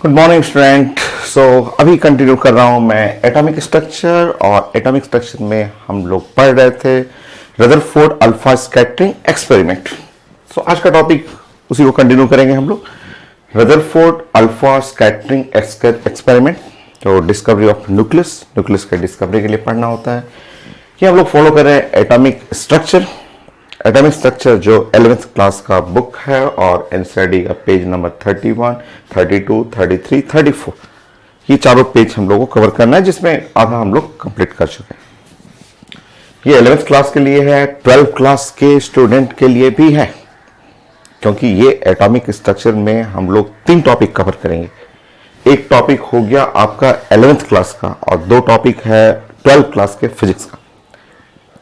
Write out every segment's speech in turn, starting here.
Good morning student. सो अभी continue कर रहा हूं मैं एटॉमिक स्ट्रक्चर, और एटॉमिक स्ट्रक्चर में हम लोग पढ़ रहे थे रदरफोर्ड अल्फा स्कैटरिंग एक्सपेरिमेंट। सो आज का टॉपिक उसी को कंटिन्यू करेंगे हम लोग, रदरफोर्ड अल्फा स्कैटरिंग एक्सपेरिमेंट। तो डिस्कवरी ऑफ न्यूक्लियस के डिस्कवरी के लिए पढ़ना होता है कि हम लोग फॉलो कर रहे हैं एटॉमिक स्ट्रक्चर जो 11th क्लास का बुक है और एनसीईआरटी का पेज नंबर 31, 32, 33, 34, ये चारों पेज हम लोगों को कवर करना है, जिसमें आधा हम लोग कंप्लीट कर चुके हैं। ये 11th क्लास के लिए है, 12th क्लास के स्टूडेंट के लिए भी है, क्योंकि ये एटॉमिक स्ट्रक्चर में हम लोग 3 टॉपिक कवर करेंगे। एक टॉपिक हो गया आपका 11th क्लास का और 2 टॉपिक है 12th क्लास के फिजिक्स का।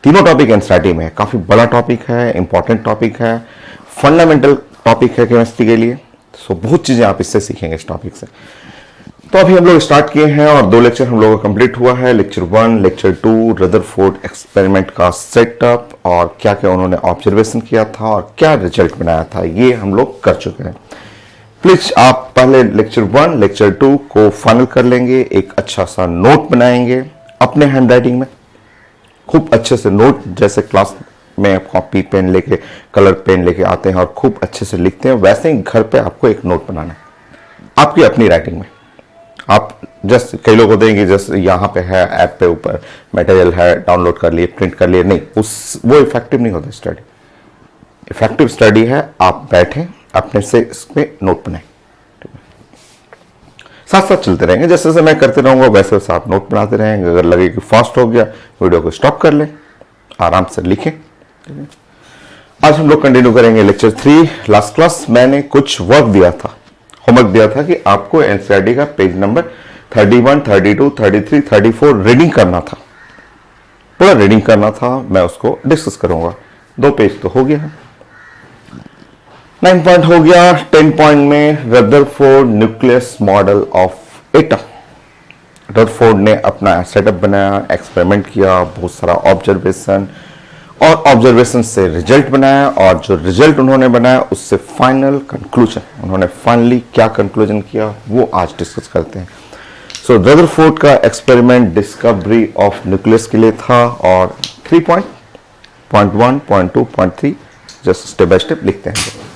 तीनों टॉपिक एनसीईआरटी में है, काफी बड़ा टॉपिक है, इंपॉर्टेंट टॉपिक है, फंडामेंटल टॉपिक है केमिस्ट्री के लिए। सो बहुत चीजें आप इससे सीखेंगे इस टॉपिक से। तो अभी हम लोग स्टार्ट किए हैं और 2 लेक्चर हम लोगों का कंप्लीट हुआ है। लेक्चर 1, लेक्चर 2 रदरफोर्ड एक्सपेरिमेंट का सेटअप और क्या क्या उन्होंने ऑब्जर्वेशन किया था और क्या रिजल्ट बनाया था, ये हम लोग कर चुके हैं। प्लीज आप पहले लेक्चर 1, लेक्चर 2 को फाइनल कर लेंगे, एक अच्छा सा नोट बनाएंगे अपने हैंड राइटिंग में, खूब अच्छे से नोट, जैसे क्लास में कॉपी पेन लेके, कलर पेन लेके आते हैं और खूब अच्छे से लिखते हैं, वैसे ही घर पे आपको एक नोट बनाना है आपकी अपनी राइटिंग में। आप जस्ट कई लोग होते हैं कि जस्ट यहाँ पे है, ऐप पे ऊपर मटेरियल है, डाउनलोड कर लिए, प्रिंट कर लिए, नहीं, वो इफेक्टिव नहीं होता स्टडी। इफेक्टिव स्टडी है आप बैठें अपने से इसमें नोट बनाएं, साथ साथ चलते रहेंगे, जैसे जैसे मैं करते रहूंगा वैसे वैसे आप नोट बनाते रहेंगे। अगर लगे कि फास्ट हो गया, वीडियो को स्टॉप कर लें, आराम से लिखें। आज हम लोग कंटिन्यू करेंगे लेक्चर 3। लास्ट क्लास मैंने कुछ वर्क दिया था, होमवर्क दिया था कि आपको एनसीईआरटी का पेज नंबर 31, 32, 33, 34 रीडिंग करना था, पूरा रीडिंग करना था। मैं उसको डिस्कस करूंगा। 2 पेज तो हो गया है, 9 पॉइंट हो गया। 10 पॉइंट में Rutherford nucleus model of atom. Rutherford ने अपना सेटअप बनाया, एक्सपेरिमेंट किया, बहुत सारा ऑब्जर्वेशन और ऑब्जर्वेशन से रिजल्ट बनाया, और जो रिजल्ट उन्होंने बनाया उससे फाइनल कंक्लूजन, उन्होंने फाइनली क्या कंक्लूजन किया वो आज डिस्कस करते हैं। सो रदरफोर्ड का एक्सपेरिमेंट डिस्कवरी ऑफ न्यूक्लियस के लिए था, और 3 point, point 1, point 2, point 3 just step by step लिखते हैं।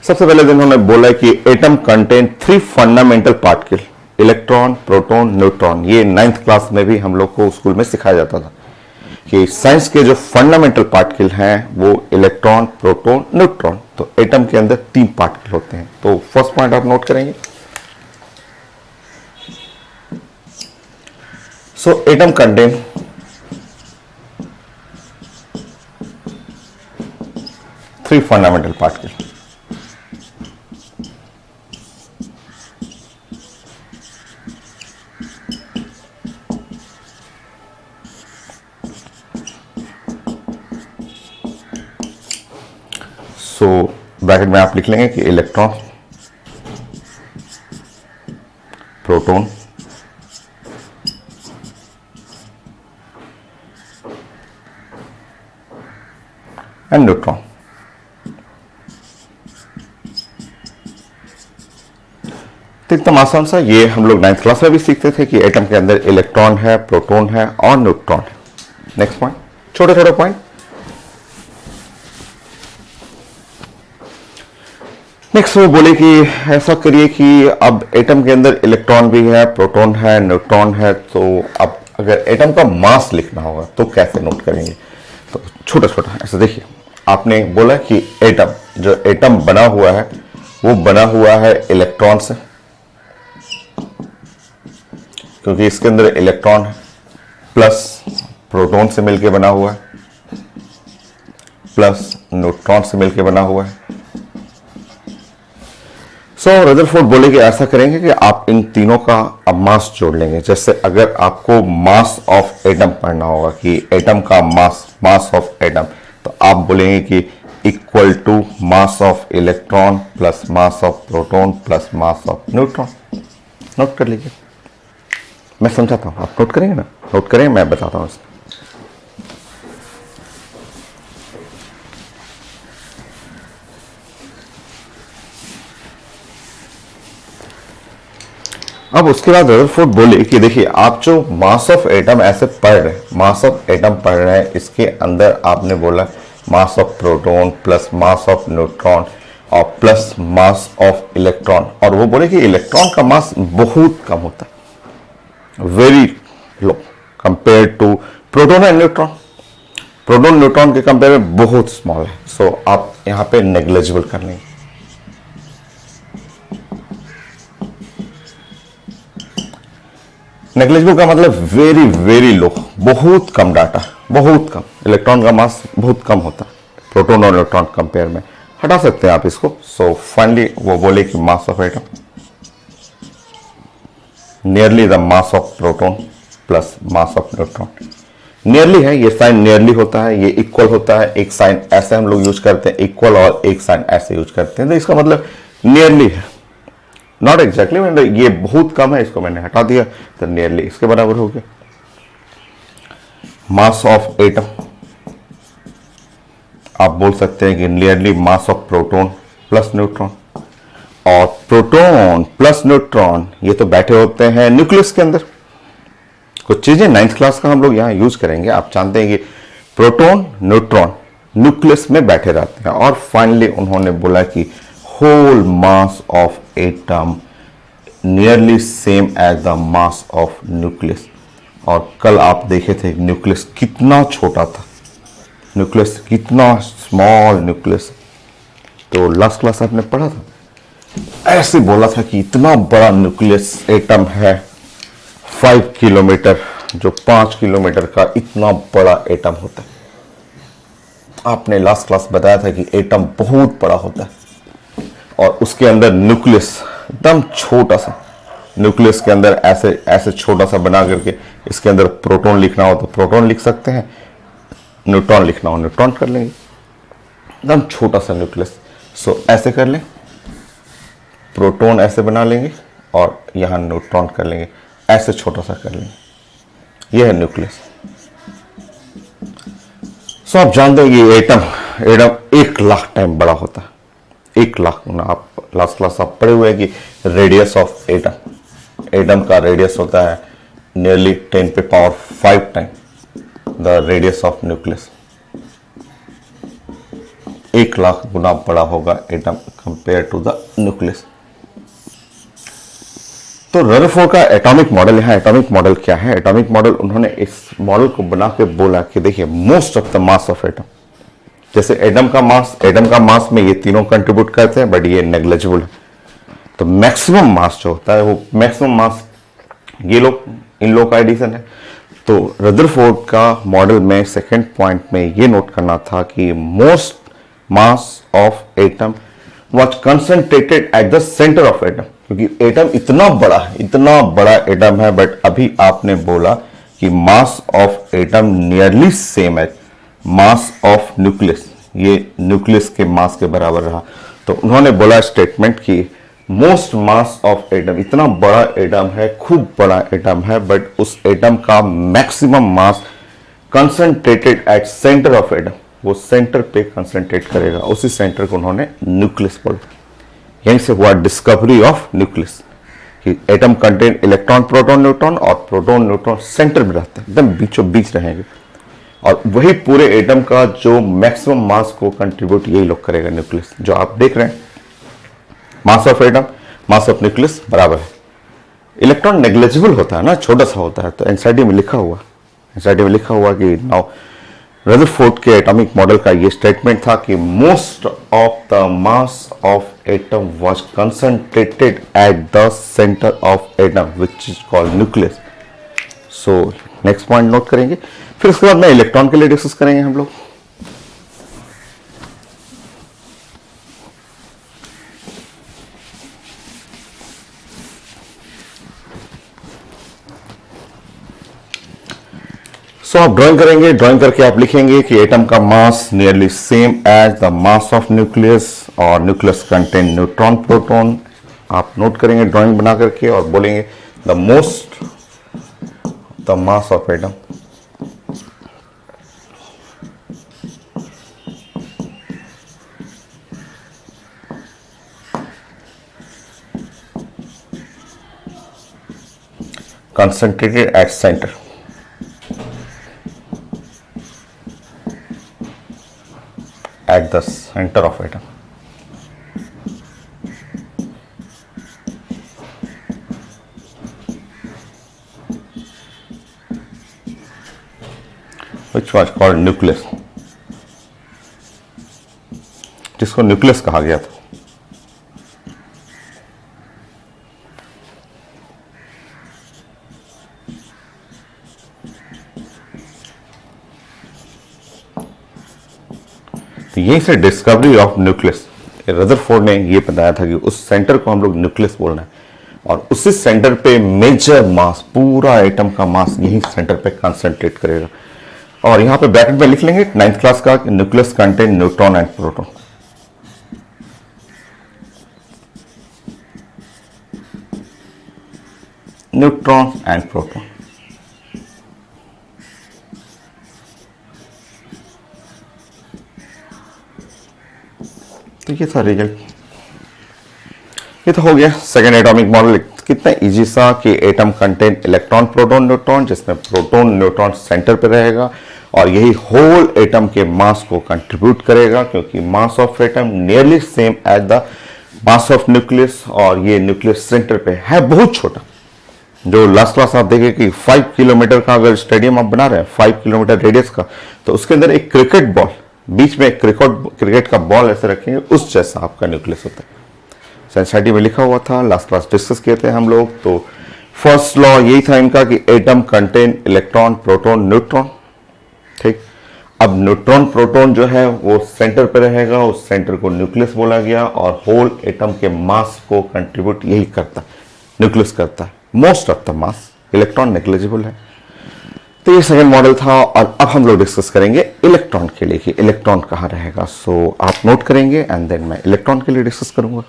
सबसे पहले उन्होंने बोला कि atom contain 3 fundamental particle, electron, proton, neutron. ये 9th क्लास में भी हम लोग को स्कूल में सिखाया जाता था कि साइंस के जो फंडामेंटल पार्टिकल हैं वो इलेक्ट्रॉन, प्रोटॉन, न्यूट्रॉन। तो एटम के अंदर 3 पार्टिकल होते हैं। तो फर्स्ट पॉइंट आप नोट करेंगे। सो एटम कंटेन 3 फंडामेंटल पार्टिकल। तो ब्रैकेट में आप लिख लेंगे कि इलेक्ट्रॉन, प्रोटॉन, एंड न्यूट्रॉन। तो एकदम आसान सा, ये हम लोग 9th क्लास में भी सीखते थे कि एटम के अंदर इलेक्ट्रॉन है, प्रोटॉन है और न्यूट्रॉन है। नेक्स्ट पॉइंट, छोटे छोटे पॉइंट। नेक्स्ट वो बोले कि ऐसा करिए कि अब एटम के अंदर इलेक्ट्रॉन भी है, प्रोटॉन है, न्यूट्रॉन है, तो अब अगर एटम का मास लिखना होगा तो कैसे नोट करेंगे। तो छोटा छोटा ऐसा देखिए, आपने बोला कि एटम, जो एटम बना हुआ है वो बना हुआ है इलेक्ट्रॉन से, क्योंकि इसके अंदर इलेक्ट्रॉन है, प्लस प्रोटॉन से मिलकर बना हुआ है, प्लस न्यूट्रॉन से मिलकर बना हुआ है। सो रदरफोर्ड बोले कि ऐसा करेंगे कि आप इन तीनों का अब मास जोड़ लेंगे। जैसे अगर आपको मास ऑफ एटम पढ़ना होगा कि एटम का मास ऑफ एटम, तो आप बोलेंगे कि equal to mass of electron plus mass of proton plus mass of neutron. Note कर लीजिए, मैं समझाता हूं, आप नोट करेंगे ना, नोट करें, मैं बताता हूं इसमें। अब उसके बाद रदरफोर्ड बोले कि देखिए आप जो मास ऑफ एटम ऐसे पढ़ रहे हैं, मास ऑफ एटम पढ़ रहे हैं, इसके अंदर आपने बोला मास of proton plus mass of neutron और प्लस मास ऑफ इलेक्ट्रॉन, और वो बोले कि इलेक्ट्रॉन का मास बहुत कम होता है, very low compare to proton and neutron. Proton neutron के कंपेयर में बहुत स्मॉल है, सो आप यहां पे नेग्लिजिबल कर लेंगे। नेग्लिजिबल का मतलब वेरी वेरी लो, बहुत कम डाटा, बहुत कम। इलेक्ट्रॉन का मास बहुत कम होता है प्रोटॉन और न्यूट्रॉन कंपेयर में, हटा सकते हैं आप इसको। सो फाइनली वो बोले कि मास of atom nearly the mass of proton plus mass of neutron. Nearly है, ये साइन नियरली होता है, ये इक्वल होता है। एक साइन ऐसे हम लोग यूज करते हैं इक्वल, और एक साइन ऐसे यूज करते हैं, तो इसका मतलब नियरली है, नॉट एग्जैक्टली। ये बहुत कम है, इसको मैंने हटा दिया तो नियरली इसके बराबर हो गया। मास ऑफ एटम आप बोल सकते हैं कि nearly mass of proton plus neutron, और प्रोटॉन प्लस न्यूट्रॉन ये तो बैठे होते हैं न्यूक्लियस के अंदर। कुछ चीजें 9th क्लास का हम लोग यहां यूज करेंगे। आप जानते हैं कि प्रोटॉन न्यूट्रॉन न्यूक्लियस में बैठे रहते हैं, और फाइनली उन्होंने बोला कि whole mass of atom nearly same as the mass of nucleus. और कल आप देखे थे न्यूक्लियस कितना छोटा था, न्यूक्लियस कितना स्मॉल न्यूक्लियस। तो लास्ट क्लास आपने पढ़ा था, ऐसे बोला था कि इतना बड़ा न्यूक्लियस एटम है 5 किलोमीटर, जो 5 किलोमीटर का इतना बड़ा एटम होता है। आपने लास्ट क्लास बताया था कि एटम बहुत बड़ा होता है, और उसके अंदर न्यूक्लियस एकदम छोटा सा, न्यूक्लियस के अंदर ऐसे ऐसे छोटा सा बना करके इसके अंदर प्रोटॉन लिखना हो तो प्रोटॉन लिख सकते हैं, न्यूट्रॉन लिखना हो न्यूट्रॉन कर लेंगे, एकदम छोटा सा न्यूक्लियस। सो ऐसे कर लें, प्रोटॉन ऐसे बना लेंगे और यहां न्यूट्रॉन कर लेंगे, ऐसे छोटा सा कर लेंगे, यह है न्यूक्लियस। सो आप जानते हैं ये एटम 1 लाख टाइम बड़ा होता है, 1 लाख। आप लास्ट क्लास आप पढ़े हुए हैं कि रेडियस ऑफ एटम का रेडियस होता है nearly 10⁵ time the radius of nucleus. 1 lakh गुना बड़ा होगा atom compare to the nucleus. तो रदरफोर्ड का एटॉमिक मॉडल, यहाँ एटॉमिक मॉडल क्या है? एटॉमिक मॉडल उन्होंने इस मॉडल को बना के बोला कि देखिए most of the mass of atom, जैसे एटम का मास में ये तीनों कंट्रीब्यूट करते हैं, बट ये नेग्लिजिबल है। तो मैक्सिमम मास जो होता है वो मैक्सिमम मास ये लोग, इन लोग का एडिशन है। तो रदरफोर्ड का मॉडल में सेकंड पॉइंट में ये नोट करना था कि most mass of atom was concentrated at the centre of atom, क्योंकि एटम इतना बड़ा है, इतना बड़ा एटम है, बट अभी आपने बोला कि मास ऑफ एटम नियरली सेम है मास ऑफ न्यूक्लियस, ये न्यूक्लियस के मास के बराबर रहा। तो उन्होंने बोला स्टेटमेंट कि मोस्ट मास ऑफ एटम, इतना बड़ा एटम है, खूब बड़ा एटम है, बट उस एटम का maximum mass concentrated at centre of atom, वो सेंटर पे कंसंट्रेट करेगा, उसी सेंटर को उन्होंने न्यूक्लियस बोला। यहीं से हुआ डिस्कवरी ऑफ न्यूक्लियस कि atom contain electron proton neutron, और प्रोटॉन न्यूट्रॉन सेंटर में रहते हैं, एकदम बीचों बीच रहेंगे, और वही पूरे एटम का जो मैक्सिमम मास को कंट्रीब्यूट यही लोग करेगा न्यूक्लियस। जो आप देख रहे हैं मास of atom mass of nucleus बराबर है। इलेक्ट्रॉन नेग्लिजिबल होता है ना, छोटा सा होता है। तो एनसीईआरटी में लिखा हुआ कि नाउ रदरफोर्ड के एटॉमिक मॉडल का ये स्टेटमेंट था कि most of the mass of atom was concentrated at the centre of atom which is called nucleus. So next point note करेंगे, फिर उसके बाद में इलेक्ट्रॉन के लिए डिस्कस करेंगे हम लोग। सो आप ड्राइंग करेंगे, ड्राइंग करके आप लिखेंगे कि एटम का mass nearly same as the mass of nucleus, और न्यूक्लियस कंटेन न्यूट्रॉन प्रोटॉन। आप नोट करेंगे ड्राइंग बना करके और बोलेंगे the most the mass of atom concentrated at center. At the center of atom. Which was called nucleus, जिसको nucleus कहा गया था। तो यहीं से डिस्कवरी ऑफ न्यूक्लियस, रदरफोर्ड ने ये बताया था कि उस सेंटर को हम लोग न्यूक्लियस बोलना है और उसी सेंटर पे मेजर मास, पूरा एटम का मास यही सेंटर पे कंसंट्रेट करेगा। और यहां पे ब्रैकेट में लिख लेंगे 9th क्लास का, nucleus contain neutron and proton. Neutron and proton. तो ये था रिजल्ट। ये तो हो गया सेकेंड एटॉमिक मॉडल। कितना इजी सा कि atom contain electron proton neutron, जिसमें प्रोटॉन न्यूट्रॉन सेंटर पे रहेगा और यही होल एटम के मास को कंट्रीब्यूट करेगा, क्योंकि mass of atom nearly same as the mass of nucleus और ये न्यूक्लियस सेंटर पे है बहुत छोटा। जो लास्ट क्लास आप देखें कि 5 किलोमीटर का अगर स्टेडियम आप बना रहे हैं 5 किलोमीटर रेडियस का, तो उसके अंदर एक क्रिकेट बॉल, बीच में क्रिकेट का बॉल ऐसे रखेंगे, उस जैसा आपका न्यूक्लियस होता है। एनसीईआरटी में लिखा हुआ था, लास्ट क्लास डिस्कस किए थे हम लोग। तो फर्स्ट लॉ यही था इनका कि atom contain electron proton neutron. ठीक, अब न्यूट्रॉन प्रोटॉन जो है वो सेंटर पे रहेगा, उस सेंटर को न्यूक्लियस बोला गया और होल एटम के मास को कंट्रीब्यूट यही करता है, न्यूक्लियस करता है। Most of the mass, electron negligible है। तो ये सेकंड मॉडल था और अब हम लोग डिस्कस करेंगे इलेक्ट्रॉन के लिए कि इलेक्ट्रॉन कहाँ रहेगा। सो आप नोट करेंगे एंड देन मैं इलेक्ट्रॉन के लिए डिस्कस करूंगा।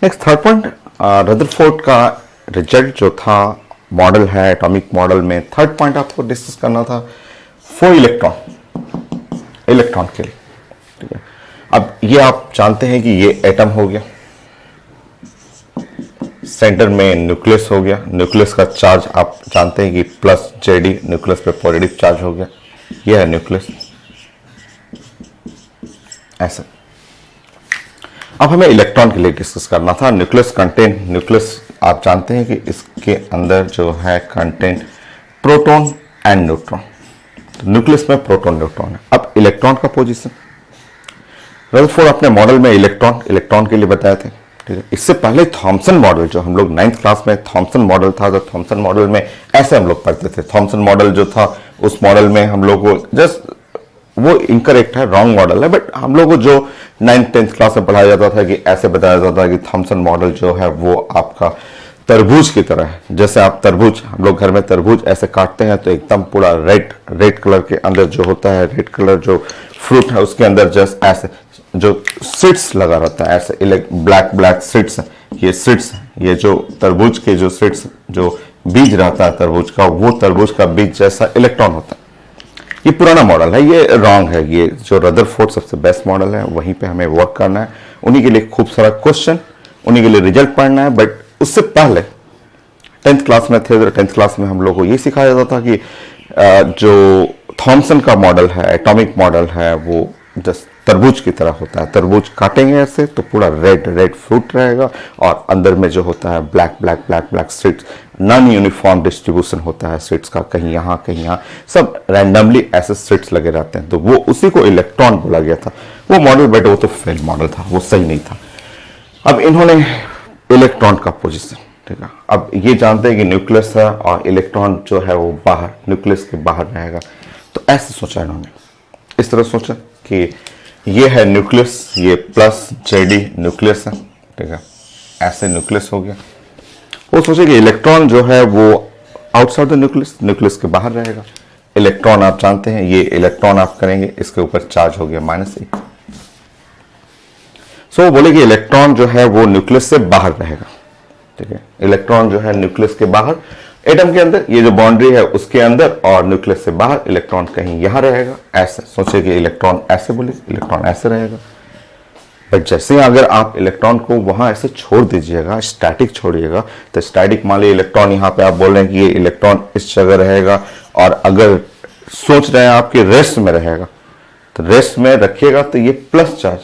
नेक्स्ट थर्ड पॉइंट, रदरफोर्ड का रिजल्ट जो था मॉडल है एटॉमिक मॉडल में, थर्ड पॉइंट आपको डिस्कस करना था फॉर इलेक्ट्रॉन के लिए। ठीक है, अब ये आप जानते हैं कि ये एटम हो गया, सेंटर में न्यूक्लियस हो गया, न्यूक्लियस का चार्ज आप जानते हैं कि प्लस जेडी, न्यूक्लियस पे पॉजिटिव चार्ज हो गया, ये है न्यूक्लियस ऐसा। अब हमें इलेक्ट्रॉन के लिए डिस्कस करना था। न्यूक्लियस कंटेन, न्यूक्लियस आप जानते हैं कि इसके अंदर जो है कंटेन प्रोटॉन एंड न्यूट्रॉन। तो न्यूक्लियस में प्रोटॉन न्यूट्रॉन है। अब इलेक्ट्रॉन का पोजीशन, रदरफोर्ड अपने मॉडल में इलेक्ट्रॉन के लिए बताए थे। ठीक है, इससे पहले थॉमसन मॉडल, जो हम लोग 9th क्लास में थॉमसन मॉडल था, तो थॉमसन मॉडल में ऐसे हम लोग पढ़ते थे। थॉमसन मॉडल जो था उस मॉडल में हम लोग को जस्ट वो इनकरेक्ट है, रॉन्ग मॉडल है, बट हम लोग को जो 9th 10th क्लास में पढ़ाया जाता था कि ऐसे बताया जाता है कि थॉमसन मॉडल जो है वो आपका तरबूज की तरह है। जैसे आप तरबूज, हम लोग घर में तरबूज ऐसे काटते हैं तो एकदम पूरा रेड कलर के अंदर जो होता है, रेड कलर जो फ्रूट है उसके अंदर जस्ट ऐसे जो सीड्स लगा रहता है, ऐसे ब्लैक सीड्स है, ये सीड्स, ये जो तरबूज के जो सीड्स, जो बीज रहता है तरबूज का, वो तरबूज का बीज जैसा इलेक्ट्रॉन होता है। ये पुराना मॉडल है, ये रॉन्ग है। ये जो रदरफोर्ड सबसे बेस्ट मॉडल है, वहीं पे हमें वर्क करना है, उन्हीं के लिए खूब सारा क्वेश्चन, उन्हीं के लिए रिजल्ट पढ़ना है। बट उससे पहले 10th क्लास में थे, तो 10th क्लास में हम लोग को ये सिखाया जाता था कि जो थॉमसन का मॉडल है, एटॉमिक मॉडल है, वो जस्ट तरबूज की तरह होता है। तरबूज काटेंगे ऐसे तो पूरा रेड फ्रूट रहेगा और अंदर में जो होता है black seeds, non uniform distribution होता है सीड्स का, कहीं यहाँ कहीं यहाँ, सब रैंडमली ऐसे सीड्स लगे रहते हैं। तो वो उसी को इलेक्ट्रॉन बोला गया था वो मॉडल, बट वो तो फेल मॉडल था, वो सही नहीं था। अब इन्होंने इलेक्ट्रॉन का पोजिशन, ठीक है, अब ये जानते हैं कि न्यूक्लियस है और इलेक्ट्रॉन जो है वो बाहर, न्यूक्लियस के बाहर रहेगा। तो ऐसे सोचा इन्होंने, इस तरह सोचा कि ये है न्यूक्लियस, ये प्लस जेडी न्यूक्लियस है। ठीक है, ऐसे न्यूक्लियस हो गया। वो सोचे कि इलेक्ट्रॉन जो है वो आउटसाइड द न्यूक्लियस के बाहर रहेगा। इलेक्ट्रॉन आप जानते हैं, ये इलेक्ट्रॉन आप करेंगे, इसके ऊपर चार्ज हो गया -1। सो बोले कि इलेक्ट्रॉन जो है वो न्यूक्लियस से बाहर रहेगा। ठीक है, इलेक्ट्रॉन जो है न्यूक्लियस के बाहर, एटम के अंदर ये जो बाउंड्री है उसके अंदर, और न्यूक्लियस से बाहर इलेक्ट्रॉन कहीं यहां रहेगा। ऐसे सोचे कि इलेक्ट्रॉन ऐसे, बोले इलेक्ट्रॉन ऐसे रहेगा। बट जैसे ही अगर आप इलेक्ट्रॉन को वहां ऐसे छोड़ दीजिएगा, स्टैटिक छोड़िएगा, तो स्टैटिक मान लीजिए इलेक्ट्रॉन यहाँ पे आप बोल रहे हैं कि ये इलेक्ट्रॉन इस जगह रहेगा, और अगर सोच रहे हैं आपके रेस्ट में रहेगा, तो रेस्ट में रखिएगा तो ये प्लस चार्ज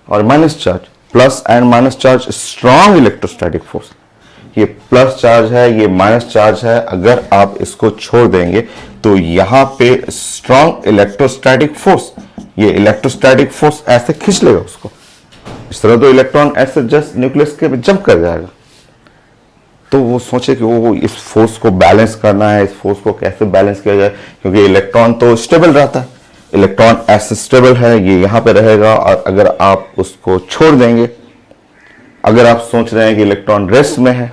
और minus charge, plus and minus charge strong electrostatic force, ये प्लस चार्ज है, ये माइनस चार्ज है, अगर आप इसको छोड़ देंगे तो यहाँ पे स्ट्रॉन्ग इलेक्ट्रोस्टैटिक फोर्स, ये इलेक्ट्रोस्टैटिक फोर्स ऐसे खींच लेगा उसको, इस तरह तो इलेक्ट्रॉन ऐसे जस्ट न्यूक्लियस के जंप कर जाएगा। तो वो सोचे कि वो इस फोर्स को बैलेंस करना है, इस फोर्स को कैसे बैलेंस किया जाए, क्योंकि इलेक्ट्रॉन तो स्टेबल रहता है, इलेक्ट्रॉन ऐसे स्टेबल है, ये यहाँ पे रहेगा, और अगर आप उसको छोड़ देंगे, अगर आप सोच रहे हैं कि इलेक्ट्रॉन रेस्ट में है,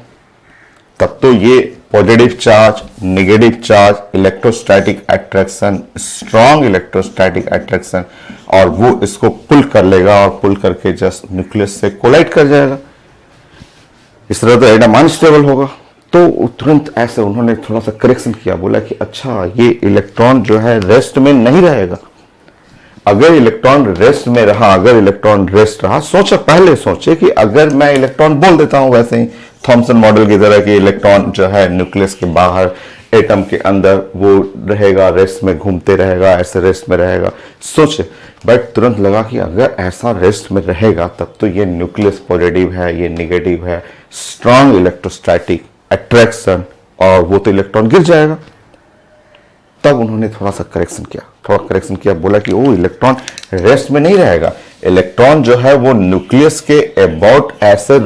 तब तो ये positive charge, negative charge, electrostatic attraction, strong electrostatic attraction, और वो इसको पुल कर लेगा और पुल करके जस्ट न्यूक्लियस से कोलाइड कर जाएगा। इस तरह तो एटम अनस्टेबल होगा। तो तुरंत ऐसे उन्होंने थोड़ा सा करेक्शन किया, बोला कि अच्छा ये इलेक्ट्रॉन जो है रेस्ट में नहीं रहेगा। अगर इलेक्ट्रॉन रेस्ट में रहा, अगर इलेक्ट्रॉन रेस्ट रहा, पहले सोचे कि अगर मैं इलेक्ट्रॉन बोल देता हूं वैसे ही थॉमसन मॉडल की तरह कि इलेक्ट्रॉन जो है न्यूक्लियस के बाहर, एटम के अंदर वो रहेगा, रेस्ट में घूमते रहेगा, ऐसे रेस्ट में रहेगा, सोचे, बट तुरंत लगा कि अगर ऐसा रेस्ट में रहेगा तब तो ये न्यूक्लियस पॉजिटिव है, ये नेगेटिव है, स्ट्रॉन्ग इलेक्ट्रोस्टैटिक अट्रैक्शन, और वो तो इलेक्ट्रॉन गिर जाएगा। तब उन्होंने थोड़ा करेक्शन किया, बोला कि वो इलेक्ट्रॉन रेस्ट में नहीं रहेगा, इलेक्ट्रॉन जो है वो न्यूक्लियस के अबाउट ऐसे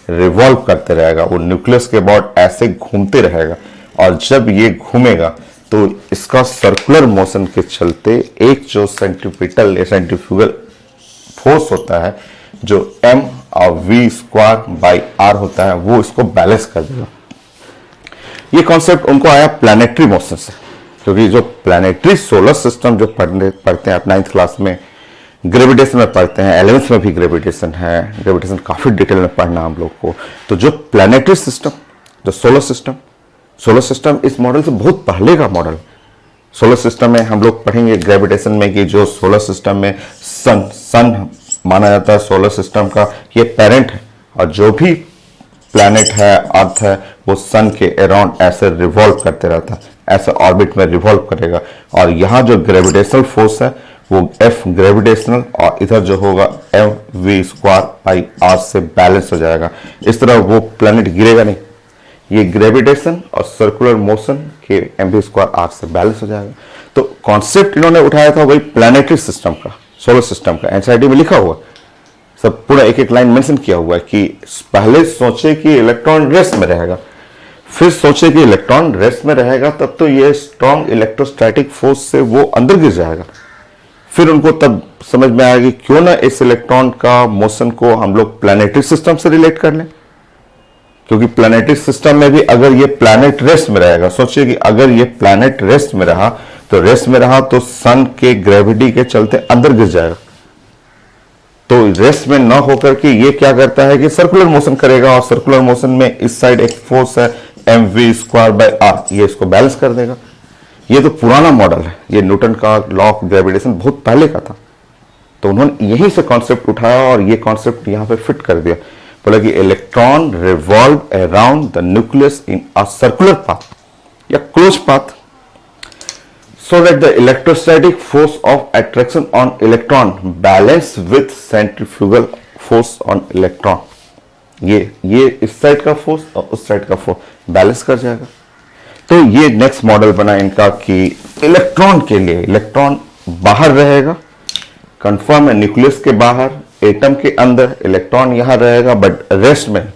रिवॉल्व करते रहेगा, वो न्यूक्लियस के अबाउट ऐसे घूमते रहेगा, और जब ये घूमेगा तो इसका सर्कुलर मोशन के चलते एक जो सेंट्रीपिटल या सेंट्रीफ्यूगल फोर्स होता है, जो m और v स्क्वायर बाई r होता है, वो इसको बैलेंस कर देगा। ये कॉन्सेप्ट उनको आया प्लैनेटरी मोशन से, क्योंकि जो प्लैनेटरी सोलर सिस्टम जो पढ़ते हैं आप 9th क्लास में, ग्रेविटेशन में पढ़ते हैं, 11th में भी ग्रेविटेशन है, ग्रेविटेशन काफी डिटेल में पढ़ना हम लोग को। तो जो प्लैनेटरी सिस्टम, जो सोलर सिस्टम इस मॉडल से बहुत पहले का मॉडल। सोलर सिस्टम में हम लोग पढ़ेंगे ग्रेविटेशन में कि जो सोलर सिस्टम में सन माना जाता है सोलर सिस्टम का, ये पेरेंट है, और जो भी प्लैनेट है, अर्थ है, वो सन के अराउंड ऐसे रिवॉल्व करते रहता है, ऐसे ऑर्बिट में रिवॉल्व करेगा, और यहाँ जो ग्रेविटेशनल फोर्स है वो F ग्रेविटेशनल, और इधर जो होगा mv स्क्वायर बाई r से बैलेंस हो जाएगा। इस तरह वो प्लैनेट गिरेगा नहीं, ये ग्रेविटेशन और सर्कुलर मोशन के mv स्क्वायर r से बैलेंस हो जाएगा। तो कॉन्सेप्ट इन्होंने उठाया था वही प्लैनेटरी सिस्टम का, सोलर सिस्टम का। एनसीईआरटी में लिखा हुआ सब पूरा एक लाइन मेंशन किया हुआ है कि पहले सोचे कि इलेक्ट्रॉन रेस्ट में रहेगा, फिर सोचे कि इलेक्ट्रॉन रेस्ट में रहेगा तब तो ये स्ट्रॉन्ग इलेक्ट्रोस्टैटिक फोर्स से वो अंदर गिर जाएगा। फिर उनको तब समझ में आया कि क्यों ना इस इलेक्ट्रॉन का मोशन को हम लोग प्लैनेटरी सिस्टम से रिलेट कर लें, क्योंकि प्लैनेटरी सिस्टम में भी अगर ये प्लैनेट रेस्ट में रहेगा, सोचिए कि अगर ये प्लैनेट रेस्ट में रहा तो सन के ग्रेविटी के चलते अंदर गिर जाएगा। तो रेस्ट में न होकर के ये क्या करता है कि सर्कुलर मोशन करेगा, और सर्कुलर मोशन में इस साइड एक फोर्स है mv स्क्वायर बाई r, ये इसको बैलेंस कर देगा। ये तो पुराना मॉडल है, ये न्यूटन का लॉ ऑफ ग्रेविटेशन बहुत पहले का था। तो उन्होंने यहीं से कॉन्सेप्ट उठाया और ये कॉन्सेप्ट यहां पे फिट कर दिया, बोला कि electron revolve around the nucleus in a circular path या close path, so that the electrostatic force of attraction on electron balance with centrifugal force on electron। ये इस साइड का फोर्स और उस साइड का फोर्स बैलेंस कर जाएगा। तो ये नेक्स्ट मॉडल बना इनका कि इलेक्ट्रॉन के लिए, इलेक्ट्रॉन बाहर रहेगा, कंफर्म है, न्यूक्लियस के बाहर, एटम के अंदर इलेक्ट्रॉन यहां रहेगा बट रेस्ट में।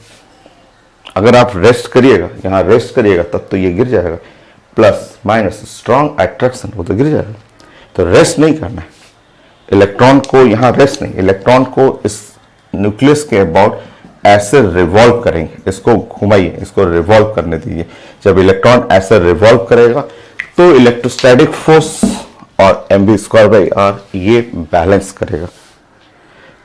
अगर आप रेस्ट करिएगा, यहां रेस्ट करिएगा तब तो ये गिर जाएगा, प्लस माइनस स्ट्रॉन्ग अट्रैक्शन, वो तो गिर जाएगा। तो रेस्ट नहीं करना है इलेक्ट्रॉन को, यहां रेस्ट नहीं, इलेक्ट्रॉन को इस न्यूक्लियस के अबाउट ऐसे रिवॉल्व करेंगे, इसको घुमाइए, इसको रिवॉल्व करने दीजिए। जब इलेक्ट्रॉन ऐसे रिवॉल्व करेगा तो इलेक्ट्रोस्टैटिक फोर्स और mv स्क्वायर बाई r ये बैलेंस करेगा।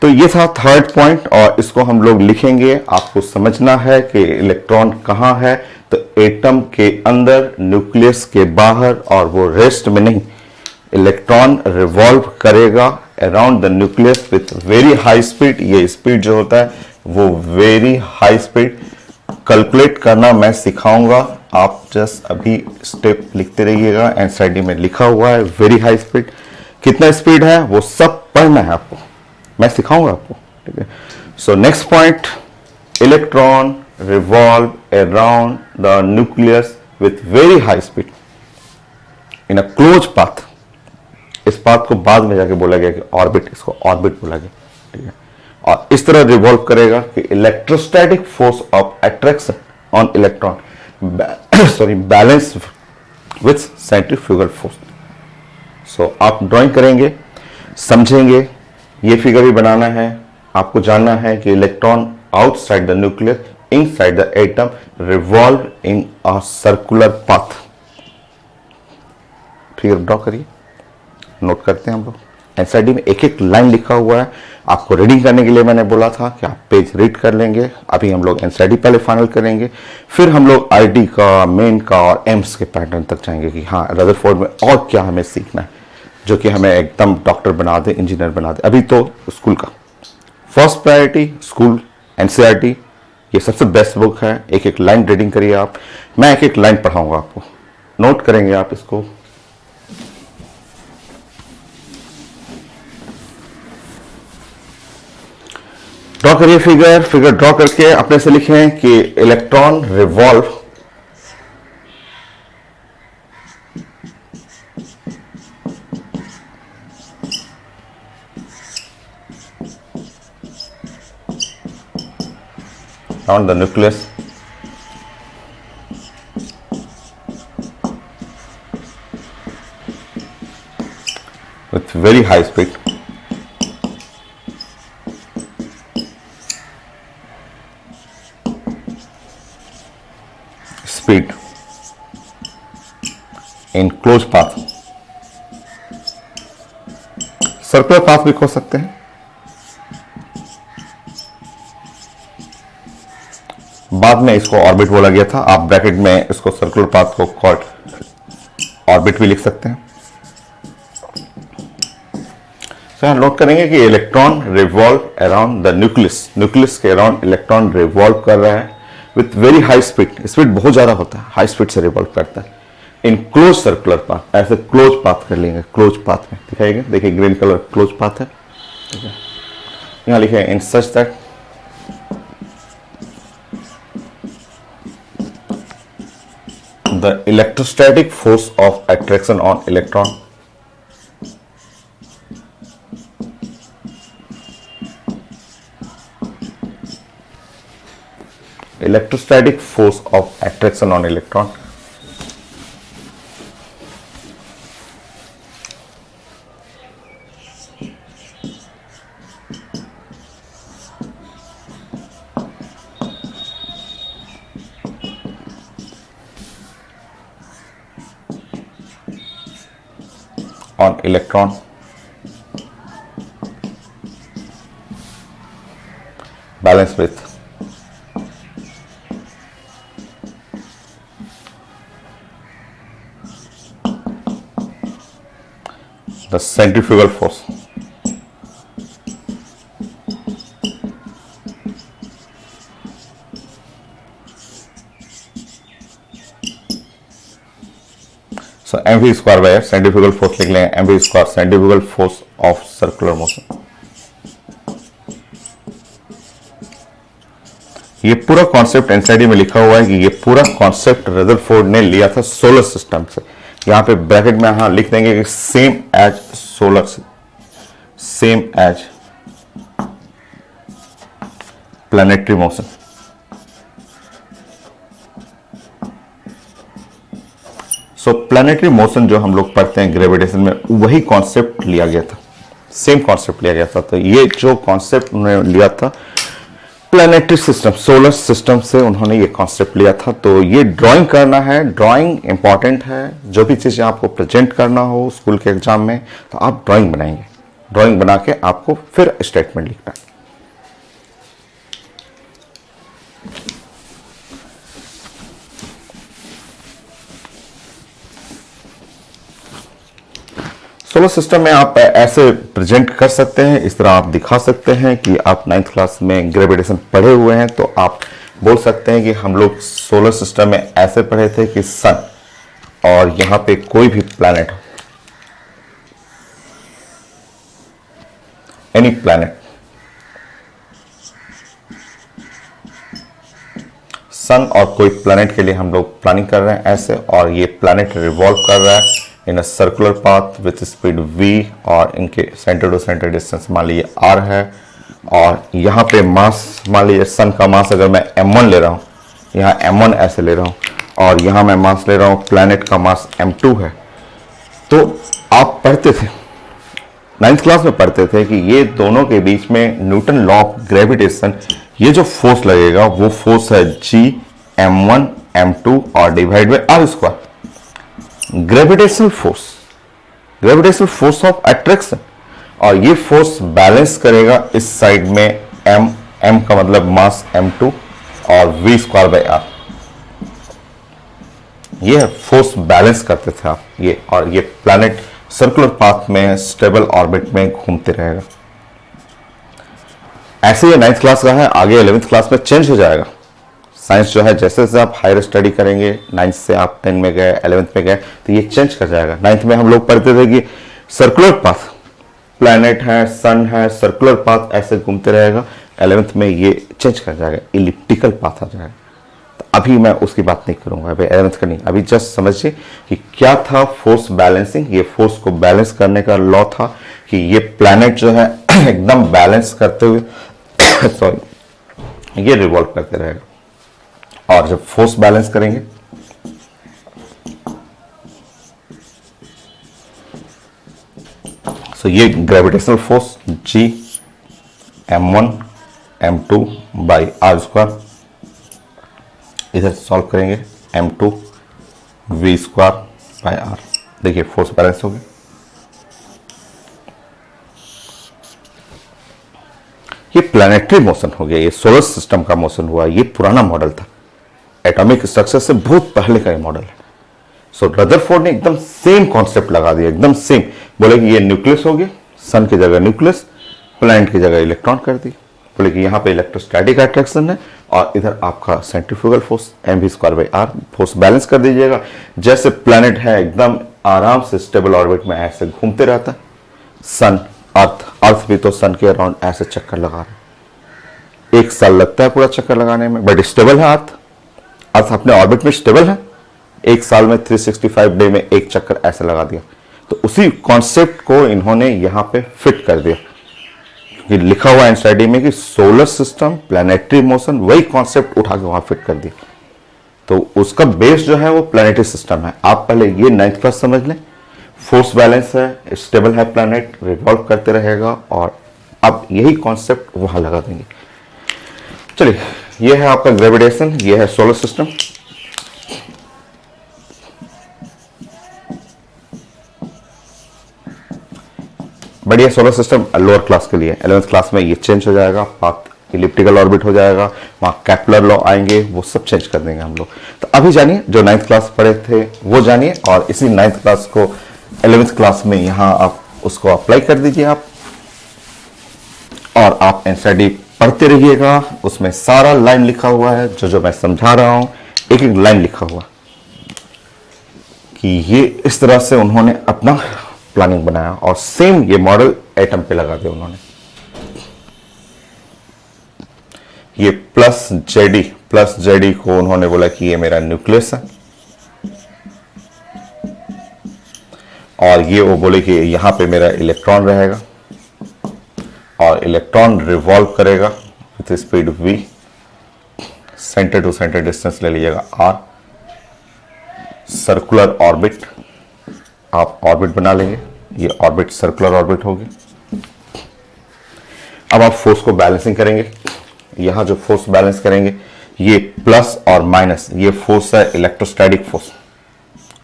तो ये था थर्ड पॉइंट, और इसको हम लोग लिखेंगे। आपको समझना है कि इलेक्ट्रॉन कहाँ है, तो एटम के अंदर, न्यूक्लियस के बाहर, और वो रेस्ट में नहीं, इलेक्ट्रॉन रिवॉल्व करेगा around the nucleus with very high speed. ये स्पीड जो होता है वो वेरी हाई स्पीड। कैलकुलेट करना मैं सिखाऊंगा, आप जस्ट अभी स्टेप लिखते रहिएगा। एनसीईआरटी में लिखा हुआ है वेरी हाई स्पीड। कितना स्पीड है वो सब पढ़ना है आपको, मैं सिखाऊंगा आपको, ठीक है। So next point, electron revolve around the nucleus with very high speed in a close path. इस पाथ को बाद में जाके बोला गया कि ऑर्बिट, इसको ऑर्बिट बोला गया, ठीक है। और इस तरह रिवॉल्व करेगा कि electrostatic force of attraction on electron sorry balance with centrifugal force. So आप ड्राइंग करेंगे, समझेंगे, ये फिगर भी बनाना है। आपको जानना है कि electron outside the nucleus inside the atom revolve in a circular path. Figure draw करिए, नोट करते हैं हम लोग। एनसीईआरटी में एक एक लाइन लिखा हुआ है। आपको रीडिंग करने के लिए मैंने बोला था कि आप पेज रीड कर लेंगे। अभी हम लोग एनसीईआरटी पहले फाइनल करेंगे, फिर हम लोग आईडी का, मेन का और एम्स के पैटर्न तक जाएंगे कि हाँ रदरफोर्ड में और क्या हमें सीखना है जो कि हमें एकदम डॉक्टर बना दे, इंजीनियर बना दे। अभी तो स्कूल का फर्स्ट प्रायोरिटी स्कूल, एनसीईआरटी ये सबसे बेस्ट बुक है। एक एक लाइन रीडिंग करिए आप, मैं एक एक लाइन पढ़ाऊंगा आपको, नोट करेंगे आप इसको। ड्रॉ करिए फिगर। फिगर ड्रॉ करके अपने से लिखें कि electron revolve around the nucleus with very high speed. Speed in closed path. Circular path भी हो सकते हैं। बाद में इसको ऑर्बिट बोला गया था, आप ब्रैकेट में इसको सर्कुलर पाथ को कॉल्ड ऑर्बिट भी लिख सकते हैं। तो नोट करेंगे कि electron revolve around the nucleus, nucleus के अराउंड इलेक्ट्रॉन रिवॉल्व कर रहा है with very high speed. Speed बहुत ज्यादा होता है, हाई स्पीड से रिवॉल्व करता है इन क्लोज सर्कुलर पाथ। ऐसे क्लोज पाथ कर लेंगे, क्लोज पाथ में दिखाएंगे। देखिए ग्रीन कलर क्लोज पाथ है, ठीक है। यहां लिखे in such that the electrostatic force of attraction on electron electrostatic force of attraction on electron on electron balance with the centrifugal force. So mv square by centrifugal force लिख लेंगे, mv square centrifugal force of circular motion। ये पूरा concept NCERT में लिखा हुआ है कि ये पूरा कॉन्सेप्ट रदरफोर्ड ने लिया था सोलर सिस्टम से। यहां पे ब्रैकेट में हाँ लिख देंगे कि same as solar, same as planetary motion. So planetary motion जो हम लोग पढ़ते हैं ग्रेविटेशन में, वही कॉन्सेप्ट लिया गया था, सेम कॉन्सेप्ट लिया गया था। तो ये जो कॉन्सेप्ट उन्होंने लिया था प्लैनेटरी सिस्टम, सोलर सिस्टम से उन्होंने ये कॉन्सेप्ट लिया था। तो ये ड्राइंग करना है, ड्राइंग इंपॉर्टेंट है। जो भी चीज़ आपको प्रेजेंट करना हो स्कूल के एग्जाम में तो आप ड्राइंग बनाएंगे, ड्राइंग बना के आपको फिर स्टेटमेंट लिखना है। सोलर सिस्टम में आप ऐसे प्रेजेंट कर सकते हैं, इस तरह आप दिखा सकते हैं कि आप 9th क्लास में ग्रेविटेशन पढ़े हुए हैं, तो आप बोल सकते हैं कि हम लोग सोलर सिस्टम में ऐसे पढ़े थे कि सन और यहां पे कोई भी प्लैनेट, एनी प्लैनेट, सन और कोई प्लैनेट के लिए हम लोग प्लानिंग कर रहे हैं ऐसे, और ये प्लैनेट रिवॉल्व कर रहा है in a circular path with speed v, और इनके सेंटर टू सेंटर डिस्टेंस मान लीजिए r है, और यहाँ पे मास मान लीजिए सन का मास अगर मैं m1 ले रहा हूँ, यहाँ m1 ऐसे ले रहा हूँ, और यहाँ मैं मास ले रहा हूँ प्लैनेट का मास m2 है। तो आप पढ़ते थे 9th क्लास में पढ़ते थे कि ये दोनों के बीच में न्यूटन लॉ ऑफ ग्रेविटेशन, ये जो फोर्स लगेगा वो फोर्स है g m1 m2 और divide by r square, gravitational force of attraction, और ये फोर्स बैलेंस करेगा इस साइड में m का मतलब मास m2 और v स्क्वायर बाय r, ये फोर्स बैलेंस करते थे आप ये, और ये प्लैनेट सर्कुलर पाथ में स्टेबल ऑर्बिट में घूमते रहेगा। ऐसे ये 9th क्लास का है, आगे 11th क्लास में चेंज हो जाएगा। साइंस जो है जैसे जैसे आप हायर स्टडी करेंगे, 9th से आप 10 में गए, 11th में गए, तो ये चेंज कर जाएगा। 9th में हम लोग पढ़ते थे कि सर्कुलर पाथ, प्लैनेट है, सन है, सर्कुलर पाथ ऐसे घूमते रहेगा। 11th में ये चेंज कर जाएगा, इलिप्टिकल पाथ आ जाएगा। तो अभी मैं उसकी बात नहीं करूंगा, अभी 11th का नहीं, अभी जस्ट समझिए कि क्या था फोर्स बैलेंसिंग। ये फोर्स को बैलेंस करने का लॉ था कि ये प्लैनेट जो है एकदम बैलेंस करते हुए सॉरी ये रिवॉल्व करते रहेगा, और जब फोर्स बैलेंस करेंगे तो ये gravitational force g m1 m2 by r square, इधर सॉल्व करेंगे m2 v square by r, देखिए फोर्स बैलेंस हो गया। ये प्लैनेटरी मोशन हो गया, ये सोलर सिस्टम का मोशन हुआ। ये पुराना मॉडल था, एटॉमिक स्ट्रक्चर से बहुत पहले का ये मॉडल है। सो रदरफोर्ड ने एकदम सेम कॉन्सेप्ट लगा दिया, एकदम सेम। बोले कि ये न्यूक्लियस हो गया, सन की जगह न्यूक्लियस, प्लैनेट की जगह इलेक्ट्रॉन कर दी। बोले कि यहाँ पे इलेक्ट्रोस्टैटिक अट्रैक्शन है और इधर आपका centrifugal force mv square by r, force balance कर दीजिएगा। जैसे प्लैनेट है एकदम आराम से स्टेबल ऑर्बिट में ऐसे घूमते रहता है। सन, अर्थ भी तो सन के अराउंड ऐसे चक्कर लगा रहे, 1 साल लगता है पूरा चक्कर लगाने में, बट स्टेबल है अर्थ अपने ऑर्बिट में स्टेबल है। 1 साल में 365 डे में 1 चक्कर ऐसे लगा दिया। तो उसी कॉन्सेप्ट को इन्होंने यहां पे फिट कर दिया, क्योंकि लिखा हुआ एनसीईआरटी में कि सोलर सिस्टम, प्लैनेटरी मोशन, वही कॉन्सेप्ट उठा के वहां फिट कर दिया। तो उसका बेस जो है वो प्लैनेटरी सिस्टम है। आप पहले ये 9th क्लास समझ लें, फोर्स बैलेंस है, स्टेबल है, प्लैनेट रिवॉल्व करते रहेगा, और अब यही कॉन्सेप्ट वहां लगा देंगे। चलिए, ये है आपका ग्रेविटेशन, ये है सोलर सिस्टम। बढ़िया सोलर सिस्टम लोअर क्लास के लिए। 11th क्लास में ये चेंज हो जाएगा, पाथ इलिप्टिकल ऑर्बिट हो जाएगा, वहां कैपलर लॉ आएंगे, वो सब चेंज कर देंगे हम लोग। तो अभी जानिए, जो 9th क्लास पढ़े थे वो जानिए, और इसी 9th क्लास को 11th क्लास में यहां आप उसको अप्लाई कर दीजिए आप, और आप एनसीईआरटी पढ़ते रहिएगा। उसमें सारा लाइन लिखा हुआ है, जो मैं समझा रहा हूं, एक एक लाइन लिखा हुआ कि ये इस तरह से उन्होंने अपना प्लानिंग बनाया, और सेम ये मॉडल एटम पे लगा दिया उन्होंने। ये प्लस जेडी को उन्होंने बोला कि ये मेरा न्यूक्लियस है, और ये वो बोले कि यहां पे मेरा इलेक्ट्रॉन रहेगा, और इलेक्ट्रॉन रिवॉल्व करेगा with speed v, centre to centre distance ले लीजिएगा r, सर्कुलर ऑर्बिट, आप ऑर्बिट बना लेंगे, ये ऑर्बिट सर्कुलर ऑर्बिट होगी। अब आप फोर्स को बैलेंसिंग करेंगे, यहां जो फोर्स बैलेंस करेंगे, ये प्लस और माइनस, ये फोर्स है इलेक्ट्रोस्टैटिक फोर्स,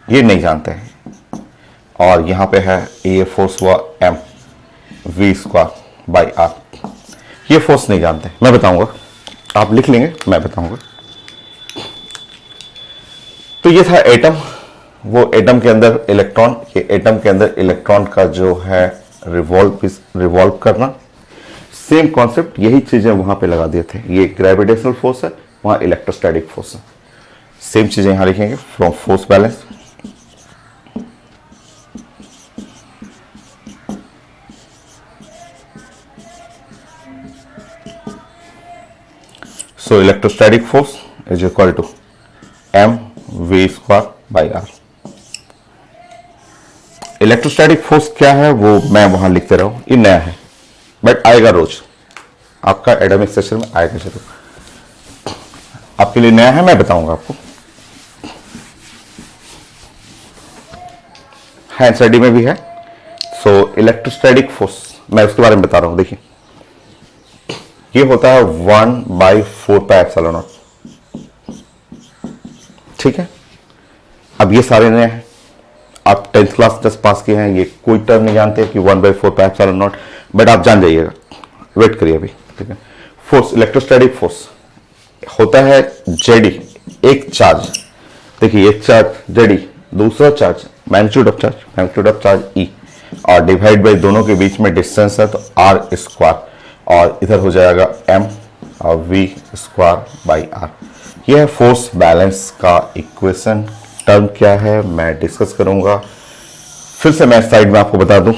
ये नहीं जानते हैं, और यहां पे है ये फोर्स हुआ m v square by r, ये फोर्स नहीं जानते, मैं बताऊंगा, आप लिख लेंगे, मैं बताऊंगा। तो ये था एटम, वो एटम के अंदर इलेक्ट्रॉन, ये एटम के अंदर इलेक्ट्रॉन का जो है रिवॉल्व करना, सेम कॉन्सेप्ट, यही चीजें वहां पे लगा दिए थे। ये ग्रेविटेशनल फोर्स है, वहां इलेक्ट्रोस्टैटिक फोर्स है, सेम चीजें यहां लिखेंगे from force balance. So electrostatic force is equal to mv square by r। Electrostatic force क्या है वो मैं वहां लिखते रहूं, ये नया है बट आएगा रोज, आपका एटॉमिक स्ट्रक्चर में आएगा जरूर, आपके लिए नया है, मैं बताऊंगा आपको। है एनसीईआरटी में भी है। सो इलेक्ट्रोस्टैटिक फोर्स मैं उसके बारे में बता रहा हूं। देखिए ये होता है 1/4πε0, ठीक है। अब ये सारे नए हैं, आप 10th क्लास जस्ट पास किए हैं, ये कोई टर्म नहीं जानते कि 1/4πε0, बट आप जान जाइएगा, वेट करिए अभी, ठीक है। फोर्स, इलेक्ट्रोस्टैटिक फोर्स होता है जेडी, एक चार्ज, देखिए एक चार्ज जेडी, दूसरा चार्ज मैग्नीट्यूड ऑफ चार्ज ई, और डिवाइड बाई दोनों के बीच में डिस्टेंस है तो आर स्क्वायर, और इधर हो जाएगा m और v स्क्वायर बाई आर। यह है फोर्स बैलेंस का इक्वेशन। टर्म क्या है मैं डिस्कस करूंगा। फिर से मैं साइड में आपको बता दूं,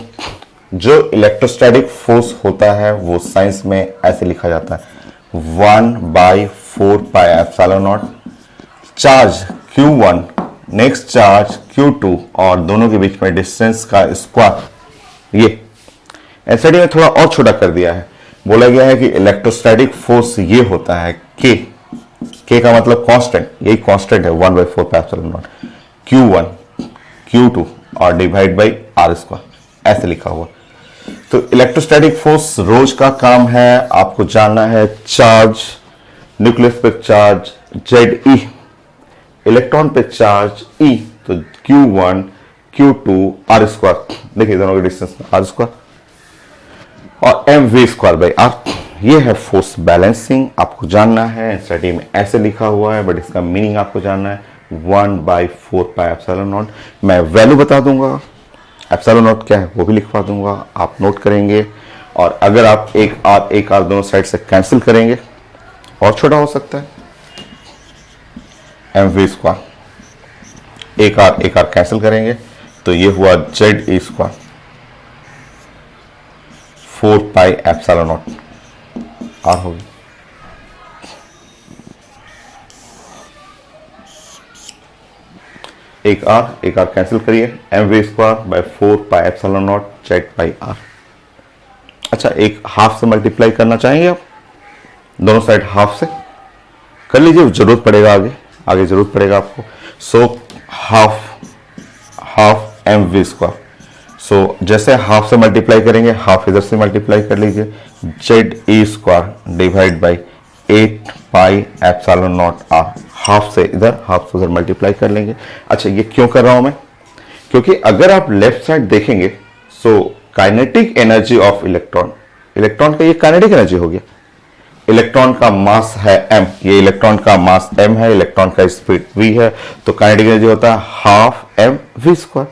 जो इलेक्ट्रोस्टैटिक फोर्स होता है वो साइंस में ऐसे लिखा जाता है 1/4πε0, charge q1 next charge q2 और दोनों के बीच में डिस्टेंस का स्क्वायर। ये एनसीईआरटी में थोड़ा और छोटा कर दिया है, बोला गया है कि इलेक्ट्रोस्टैटिक फोर्स ये होता है के का मतलब कांस्टेंट, यही कांस्टेंट है 1/4πε0, q1 q2 और डिवाइड बाई आर स्क्वायर, ऐसे लिखा हुआ। तो इलेक्ट्रोस्टैटिक फोर्स रोज का काम है, आपको जानना है चार्ज, न्यूक्लियस पे चार्ज Ze, इलेक्ट्रॉन पे चार्ज E, तो q1 q2 आर स्क्वायर, देखिए दोनों के डिस्टेंस में आर स्क्वायर, और mv स्क्वायर बाई आर। ये है फोर्स बैलेंसिंग, आपको जानना है, एनसीईआरटी में ऐसे लिखा हुआ है बट इसका मीनिंग आपको जानना है 1/4πε0। मैं वैल्यू बता दूंगा, एप्सिलॉन क्या है वो भी लिखवा दूंगा, आप नोट करेंगे, और अगर आप एक आर दोनों साइड से कैंसिल करेंगे और छोटा हो सकता है mv स्क्वायर, एक आर कैंसिल करेंगे तो ये हुआ Ze स्क्वायर 4πε0 आर होगी। एक आर कैंसिल करिए, mv square by 4πε0 Z by r. अच्छा, एक हाफ से मल्टीप्लाई करना चाहेंगे आप, दोनों साइड हाफ से कर लीजिए, जरूरत पड़ेगा आगे जरूरत पड़ेगा आपको। सो हाफ mv स्क्वायर, सो जैसे हाफ से मल्टीप्लाई करेंगे हाफ इधर से मल्टीप्लाई कर लीजिए, Ze square divide by 8πε0 r, half से उधर मल्टीप्लाई कर लेंगे। अच्छा, ये क्यों कर रहा हूं मैं, क्योंकि अगर आप लेफ्ट साइड देखेंगे so kinetic energy of electron का ये काइनेटिक एनर्जी हो गया, इलेक्ट्रॉन का मास है m, ये इलेक्ट्रॉन का मास m है, इलेक्ट्रॉन का स्पीड v है, तो काइनेटिक एनर्जी होता है half mv square.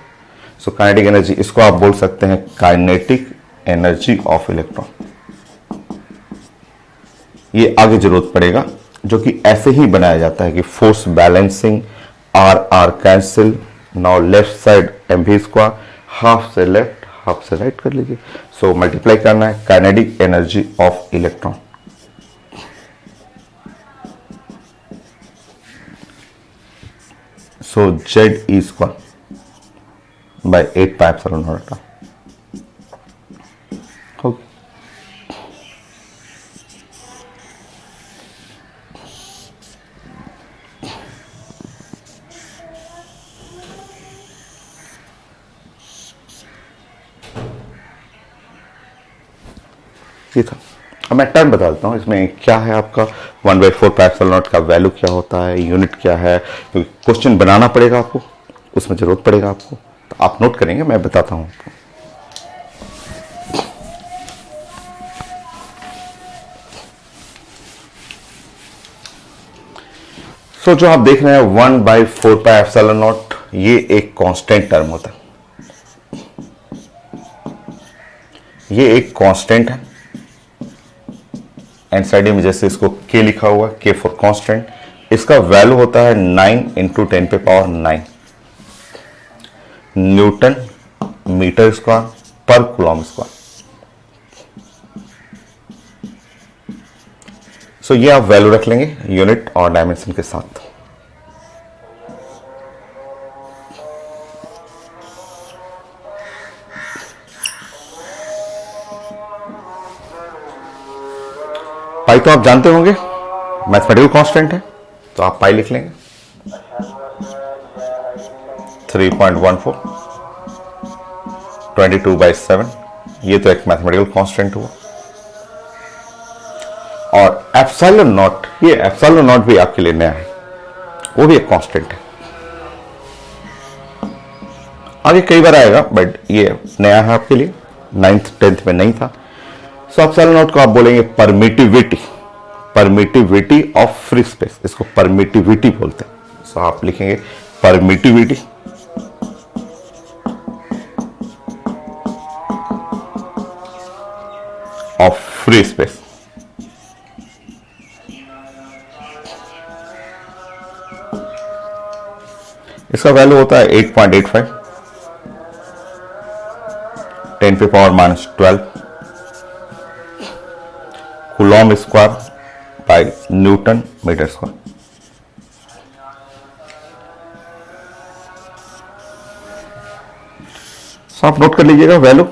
So kinetic energy, इसको आप बोल सकते हैं काइनेटिक एनर्जी ऑफ इलेक्ट्रॉन। ये आगे जरूरत पड़ेगा, जो कि ऐसे ही बनाया जाता है कि force balancing, r cancel, now left side mv square, half से लेफ्ट हाफ से राइट कर लीजिए। सो मल्टीप्लाई करना है kinetic energy of electron. So Ze square by 8πε0 okay. ये था, अब मैं टर्म बता देता हूँ इसमें क्या है आपका 1/4πε0 का वैल्यू क्या होता है, यूनिट क्या है, क्योंकि क्वेश्चन बनाना पड़ेगा आपको, उसमें जरूरत पड़ेगा आपको, तो आप नोट करेंगे, मैं बताता हूँ आपको। जो आप देख रहे हैं 1/4πε0 ये एक कांस्टेंट टर्म होता है, ये एक कांस्टेंट है। एनसीईआरटी में जैसे इसको के लिखा हुआ, के फॉर कांस्टेंट, इसका वैल्यू होता है 9 इंटू 10 पे पावर 9 न्यूटन मीटर स्क्वायर पर कूलम स्क्वायर। सो ये आप वैल्यू रख लेंगे यूनिट और डायमेंशन के साथ। पाई तो आप जानते होंगे मैथमेटिकल कांस्टेंट है, तो आप पाई लिख लेंगे 3.14 22/7। ये तो एक मैथमेटिकल कांस्टेंट हुआ। और एप्सिलॉन नॉट, ये एप्सिलॉन नॉट भी आपके लिए नया है, वो भी एक कांस्टेंट है। आगे कई बार आएगा बट ये नया है आपके लिए, 9th 10th में नहीं था। सो एप्सिलॉन नॉट को आप बोलेंगे permittivity, permittivity of free space, इसको परमिटिविटी बोलते हैं। सो आप लिखेंगे परमिटिविटी ऑफ फ्री स्पेस। इसका वैल्यू होता है 8.85 10 पे power -12 coulomb square by newton metre square. So आप नोट कर लीजिएगा वैल्यू,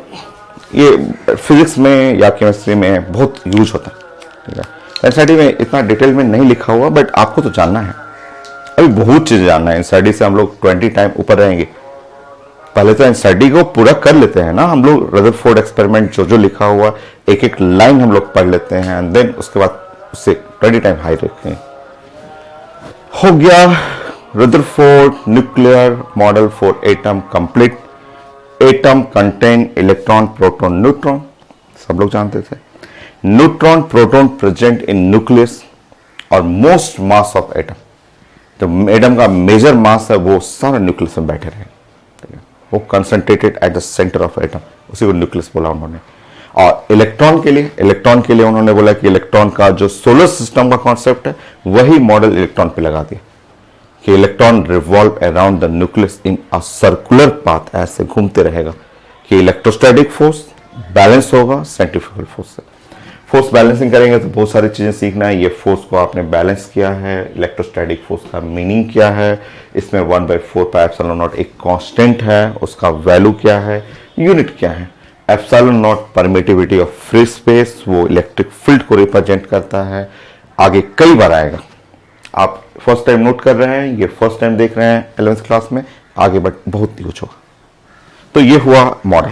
ये फिजिक्स में या केमिस्ट्री में बहुत यूज होता है, ठीक है। एनसीईआरटी में इतना डिटेल में नहीं लिखा हुआ, बट आपको तो जानना है, अभी बहुत चीजें जानना है। एनसीईआरटी से हम लोग 20 टाइम ऊपर रहेंगे। पहले तो एनसीईआरटी को पूरा कर लेते हैं ना हम लोग, रदरफोर्ड एक्सपेरिमेंट जो जो लिखा हुआ एक एक लाइन हम लोग पढ़ लेते हैं, एंड देन उसके बाद उससे 20 टाइम हाई रखेंगे। हो गया Rutherford nuclear model for atom complete. Atom contain electron proton neutron, सब लोग जानते थे। Neutron proton present in nucleus और मोस्ट मास ऑफ एटम, जो एटम का मेजर मास है वो सारा न्यूक्लियस में बैठे रहे, वो concentrated at the centre of atom, उसी को न्यूक्लियस बोला उन्होंने। और इलेक्ट्रॉन के लिए उन्होंने बोला कि इलेक्ट्रॉन का जो सोलर सिस्टम का कॉन्सेप्ट है वही मॉडल इलेक्ट्रॉन पे लगा दिया कि electron revolve around the nucleus in a circular path, ऐसे घूमते रहेगा कि इलेक्ट्रोस्टैटिक फोर्स बैलेंस होगा सेंट्रीफ्यूगल फोर्स से। फोर्स बैलेंसिंग करेंगे तो बहुत सारी चीजें सीखना है। ये फोर्स को आपने बैलेंस किया है, इलेक्ट्रोस्टैटिक फोर्स का मीनिंग क्या है, इसमें 1/4 पाई एप्सिलॉन नॉट एक कांस्टेंट है, उसका वैल्यू क्या है, यूनिट क्या है। Epsilon not permittivity of free space, वो इलेक्ट्रिक फील्ड को रिप्रेजेंट करता है। आगे कई बार आएगा, आप फर्स्ट टाइम नोट कर रहे हैं, ये फर्स्ट टाइम देख रहे हैं 11th क्लास में, आगे बट बहुत यूज होगा। तो ये हुआ मॉडल।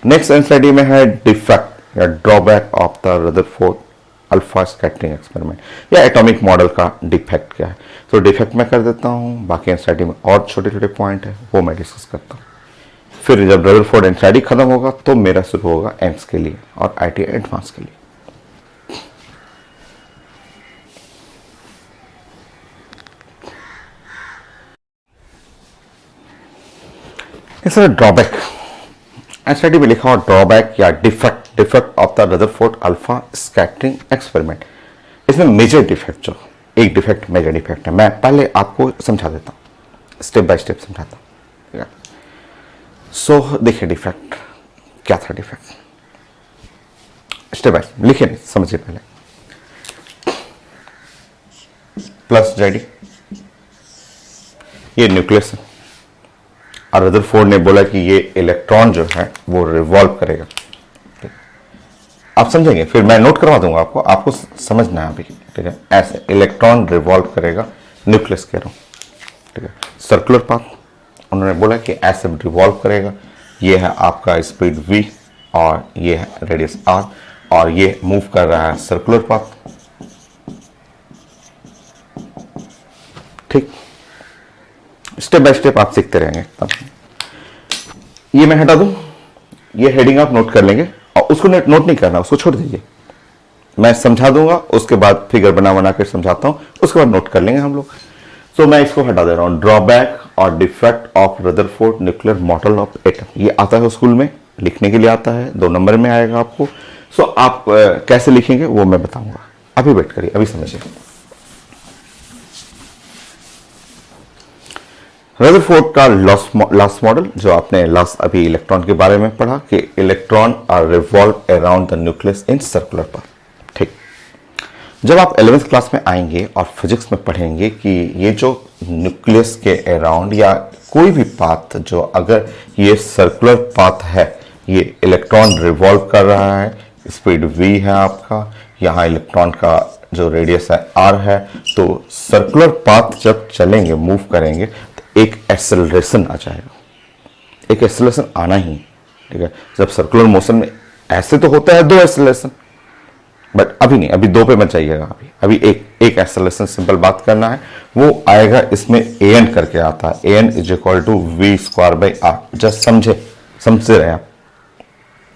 नेक्स्ट एनसीईआरटी में है डिफेक्ट या drawback of the Rutherford alpha scattering experiment, या एटॉमिक मॉडल का डिफेक्ट क्या है। तो डिफेक्ट मैं कर देता हूं, बाकी एनसीईआरटी में और छोटे छोटे पॉइंट है वो मैं डिस्कस करता हूं। फिर जब रदरफोर्ड एनसीईआरटी खत्म होगा तो मेरा शुरू होगा एम्स के लिए और आईटी एडवांस के लिए। इसमें ड्रॉबैक, एनसीईआरटी में लिखा हुआ ड्रॉबैक या defect of the Rutherford alpha scattering experiment. इसमें मेजर डिफेक्ट, जो एक डिफेक्ट मेजर डिफेक्ट है, मैं पहले आपको समझा देता हूं, स्टेप बाय स्टेप समझाता हूं, ठीक है। सो देखिए डिफेक्ट क्या था, डिफेक्ट स्टेप बाय लिखिए, नहीं समझिए पहले। प्लस जेडी ये न्यूक्लियस है और रदरफोर्ड ने बोला कि ये इलेक्ट्रॉन जो है वो रिवॉल्व करेगा। आप समझेंगे, फिर मैं नोट करवा दूंगा आपको समझना है अभी, ठीक है। ऐसे इलेक्ट्रॉन रिवॉल्व करेगा, न्यूक्लियस कह रहा हूं, ठीक है। सर्कुलर पाथ उन्होंने बोला कि ऐसे रिवॉल्व करेगा। ये है आपका स्पीड v और ये है रेडियस r, और ये मूव कर रहा है सर्कुलर पाथ, ठीक। स्टेप बाय स्टेप आप सीखते रहेंगे तब। ये मैं हटा दूं, ये हेडिंग आप नोट कर लेंगे, और उसको नोट नहीं करना, उसको छोड़ दीजिए, मैं समझा दूंगा, उसके बाद फिगर बना के समझाता हूं, उसके बाद नोट कर लेंगे हम लोग। सो मैं इसको हटा दे रहा हूं, ड्रॉबैक और defect of Rutherford nuclear model of atom. ये आता है स्कूल में, लिखने के लिए आता है, 2 नंबर में आएगा आपको। सो आप कैसे लिखेंगे वो मैं बताऊंगा, अभी वेट करिए, अभी समझिए। रदरफोर्ड का लास्ट मॉडल जो आपने लास्ट अभी इलेक्ट्रॉन के बारे में पढ़ा कि electron are revolve around the nucleus in circular path. ठीक, जब आप 11th क्लास में आएंगे और फिजिक्स में पढ़ेंगे कि ये जो न्यूक्लियस के अराउंड या कोई भी पाथ जो अगर ये सर्कुलर पाथ है, ये इलेक्ट्रॉन रिवॉल्व कर रहा है, स्पीड v है आपका, यहाँ इलेक्ट्रॉन का जो रेडियस है r है, तो सर्कुलर पाथ जब चलेंगे, मूव करेंगे, तो एक एक्सेलरेशन आ जाएगा। एक एक्सेलरेशन आना ही, ठीक है। जब सर्कुलर मोशन में ऐसे तो होता है 2 एक्सेलरेशन, बट अभी नहीं, अभी 2 पे मत जाइएगा, अभी एक एक्सेलरेशन सिंपल बात करना है, वो आएगा इसमें an करके आता है, an is equal to v square by r। Just समझे रहे आप,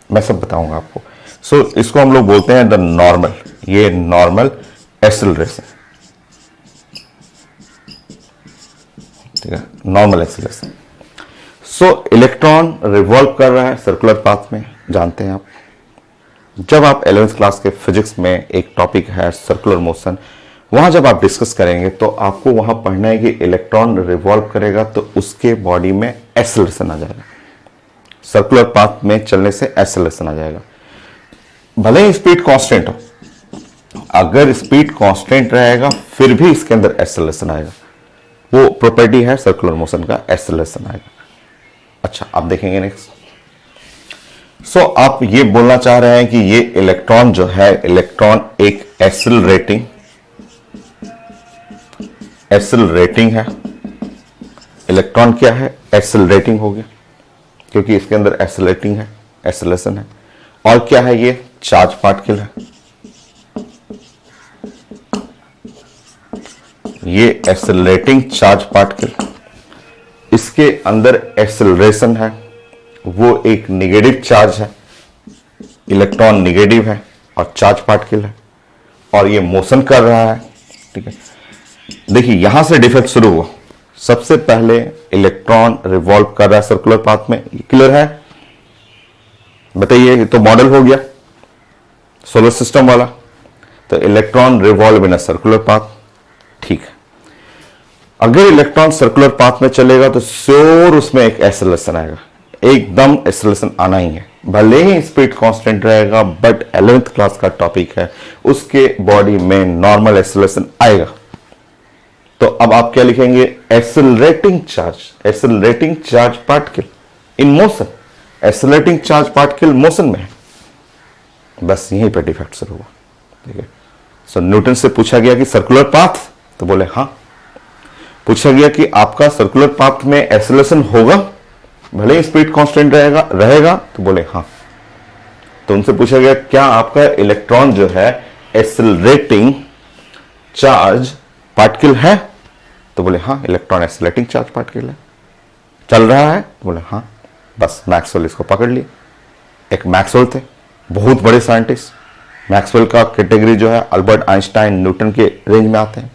मैं सब बताऊंगा आपको। सो इसको हम लोग बोलते हैं द नॉर्मल, ये नॉर्मल एक्सेलरेशन, ठीक है, नॉर्मल एक्सेलरेशन। सो इलेक्ट्रॉन रिवॉल्व कर रहा है सर्कुलर पाथ में, जानते हैं आप। जब आप 11th क्लास के फिजिक्स में एक टॉपिक है सर्कुलर मोशन, वहां जब आप डिस्कस करेंगे तो आपको वहां पढ़ना है कि इलेक्ट्रॉन रिवॉल्व करेगा तो उसके बॉडी में एक्सेलरेशन आ जाएगा, सर्कुलर पाथ में चलने से एक्सेलरेशन आ जाएगा। भले ही स्पीड कांस्टेंट हो, अगर स्पीड कांस्टेंट रहेगा फिर भी इसके अंदर एक्सेलरेशन आएगा, वो प्रॉपर्टी है सर्कुलर मोशन का, एक्सेलरेशन आएगा। अच्छा, आप देखेंगे नेक्स्ट। सो आप ये बोलना चाह रहे हैं कि ये इलेक्ट्रॉन जो है, इलेक्ट्रॉन एक एक्सेलरेटिंग है। इलेक्ट्रॉन क्या है? एक्सेलरेटिंग हो गया, क्योंकि इसके अंदर एक्सेलरेटिंग है, एक्सेलरेशन है। और क्या है? ये चार्ज पार्टिकल है, ये एक्सेलरेटिंग चार्ज पार्टिकल, इसके अंदर एक्सेलरेशन है, वो एक नेगेटिव चार्ज है, इलेक्ट्रॉन नेगेटिव है और चार्ज पार्टिकल है, और ये मोशन कर रहा है, ठीक है। देखिए यहां से डिफेक्ट शुरू हुआ। सबसे पहले इलेक्ट्रॉन रिवॉल्व कर रहा है सर्कुलर पाथ में, क्लियर है? बताइए, ये तो मॉडल हो गया सोलर सिस्टम वाला, तो electron revolve in a circular path, ठीक है। अगर इलेक्ट्रॉन सर्कुलर पाथ में चलेगा तो श्योर उसमें एक एक्सेलरेशन आएगा, एकदम एक्सेलरेशन आना ही है, भले ही स्पीड कांस्टेंट रहेगा, बट 11th क्लास का टॉपिक है, उसके बॉडी में नॉर्मल एक्सेलरेशन आएगा। तो अब आप क्या लिखेंगे? Accelerating charge particle in motion, accelerating charge particle motion में है। बस यहीं पर डिफेक्ट शुरू हुआ, ठीक है। सो न्यूटन से पूछा गया कि सर्कुलर पाथ, तो बोले हाँ। पूछा गया कि आपका सर्कुलर पाथ में एक्सेलरेशन होगा, भले ही स्पीड कांस्टेंट रहेगा, तो बोले हाँ। तो उनसे पूछा गया क्या आपका इलेक्ट्रॉन जो है एक्सेलरेटिंग चार्ज पार्टिकल है, तो बोले हाँ, इलेक्ट्रॉन एक्सेलरेटिंग चार्ज पार्टिकल है, चल रहा है, तो बोले हाँ। बस मैक्सवेल इसको पकड़ लिए। एक मैक्सवेल थे, बहुत बड़े साइंटिस्ट। मैक्सवेल का कैटेगरी जो है अल्बर्ट आइंस्टाइन, न्यूटन के रेंज में आते हैं।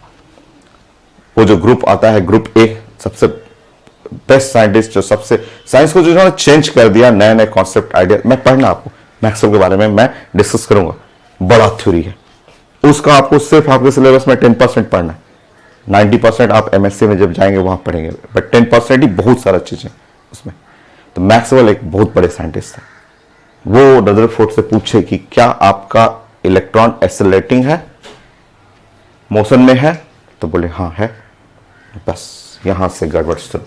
वो जो ग्रुप आता है, ग्रुप ए, सबसे बेस्ट साइंटिस्ट, जो सबसे साइंस को जो उन्होंने चेंज कर दिया, नए नए कॉन्सेप्ट आइडिया। मैं पढ़ना आपको मैक्सवेल के बारे में मैं डिस्कस करूंगा, बड़ा थ्योरी है उसका, आपको सिर्फ आपके सिलेबस में 10% पढ़ना है, 90% आप एमएससी में जब जाएंगे वहां पढ़ेंगे, बट 10% ही बहुत सारा चीजें उसमें। तो मैक्सवेल एक बहुत बड़े साइंटिस्ट है। वो रदरफोर्ड से पूछे कि क्या आपका इलेक्ट्रॉन एक्सेलरेटिंग है, मोशन में है, तो बोले हाँ है। बस यहां से गड़बड़ शुरू।